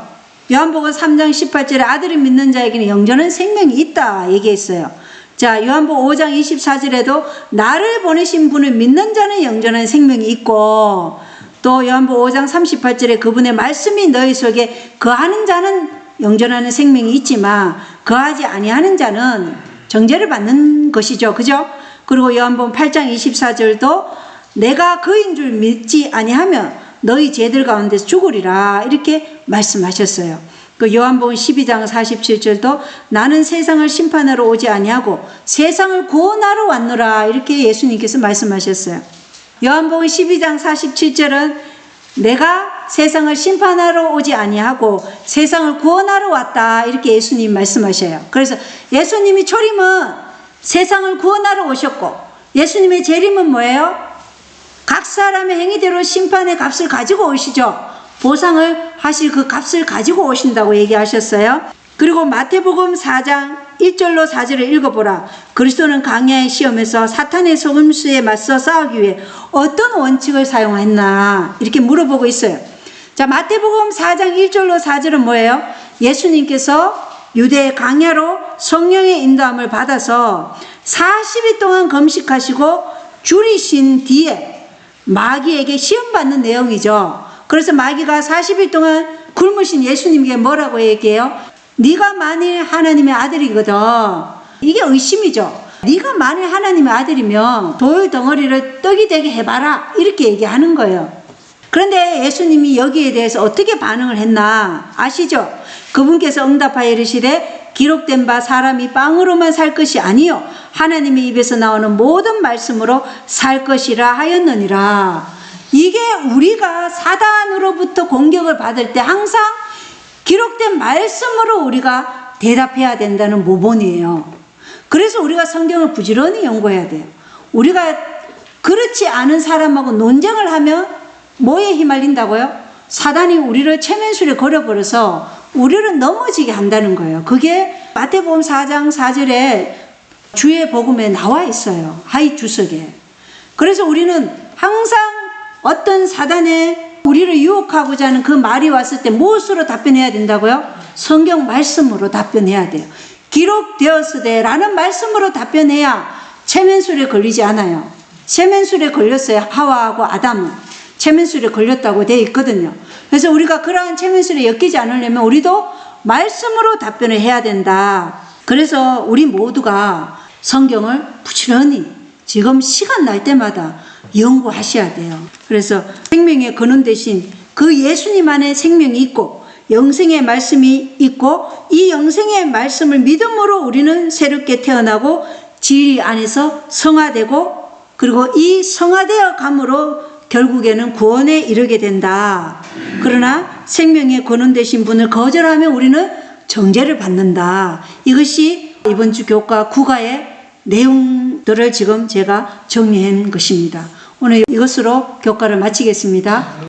S1: 요한복음 3장 18절에 아들을 믿는 자에게는 영전한 생명이 있다 얘기했어요. 자, 요한복음 5장 24절에도 나를 보내신 분을 믿는 자는 영전한 생명이 있고, 또 요한복음 5장 38절에 그분의 말씀이 너희 속에 거하는 자는 영전하는 생명이 있지만 거하지 아니하는 자는 정죄를 받는 것이죠. 그죠? 그리고 요한복음 8장 24절도 내가 그인 줄 믿지 아니하면 너희 죄들 가운데서 죽으리라 이렇게 말씀하셨어요. 그 요한복음 12장 47절도 나는 세상을 심판하러 오지 아니하고 세상을 구원하러 왔노라 이렇게 예수님께서 말씀하셨어요. 요한복음 12장 47절은 내가 세상을 심판하러 오지 아니하고 세상을 구원하러 왔다 이렇게 예수님 말씀하셔요. 그래서 예수님이 초림은 세상을 구원하러 오셨고 예수님의 재림은 뭐예요? 각 사람의 행위대로 심판의 값을 가지고 오시죠. 보상을 하실 그 값을 가지고 오신다고 얘기하셨어요. 그리고 마태복음 4장 1절로 4절을 읽어보라. 그리스도는 강야의 시험에서 사탄의 속임수에 맞서 싸우기 위해 어떤 원칙을 사용했나 이렇게 물어보고 있어요. 자, 마태복음 4장 1절로 4절은 뭐예요? 예수님께서 유대 강야로 성령의 인도함을 받아서 40일 동안 검식하시고 줄이신 뒤에 마귀에게 시험받는 내용이죠. 그래서 마귀가 40일 동안 굶으신 예수님께 뭐라고 얘기해요? 네가 만일 하나님의 아들이거든. 이게 의심이죠. 네가 만일 하나님의 아들이면 돌 덩어리를 떡이 되게 해봐라 이렇게 얘기하는 거예요. 그런데 예수님이 여기에 대해서 어떻게 반응을 했나 아시죠? 그분께서 응답하여 이르시되 기록된 바 사람이 빵으로만 살 것이 아니요 하나님의 입에서 나오는 모든 말씀으로 살 것이라 하였느니라. 이게 우리가 사단으로부터 공격을 받을 때 항상 기록된 말씀으로 우리가 대답해야 된다는 모본이에요. 그래서 우리가 성경을 부지런히 연구해야 돼요. 우리가 그렇지 않은 사람하고 논쟁을 하면 뭐에 휘말린다고요? 사단이 우리를 체면술에 걸어버려서 우리를 넘어지게 한다는 거예요. 그게 마태복음 4장 4절에 주의 복음에 나와 있어요. 하이 주석에. 그래서 우리는 항상 어떤 사단에 우리를 유혹하고자 하는 그 말이 왔을 때 무엇으로 답변해야 된다고요? 성경 말씀으로 답변해야 돼요. 기록되었으되 라는 말씀으로 답변해야 체면술에 걸리지 않아요. 체면술에 걸렸어요. 하와하고 아담은 체면술에 걸렸다고 되어 있거든요. 그래서 우리가 그러한 체면술에 엮이지 않으려면 우리도 말씀으로 답변을 해야 된다. 그래서 우리 모두가 성경을 부지런히 지금 시간 날 때마다 연구하셔야 돼요. 그래서 생명의 근원 대신 그 예수님 안에 생명이 있고 영생의 말씀이 있고 이 영생의 말씀을 믿음으로 우리는 새롭게 태어나고 진리 안에서 성화되고 그리고 이 성화되어 감으로 결국에는 구원에 이르게 된다. 그러나 생명의 권원 되신 분을 거절하면 우리는 정죄를 받는다. 이것이 이번 주 교과 국가의 내용들을 지금 제가 정리한 것입니다. 오늘 이것으로 교과를 마치겠습니다.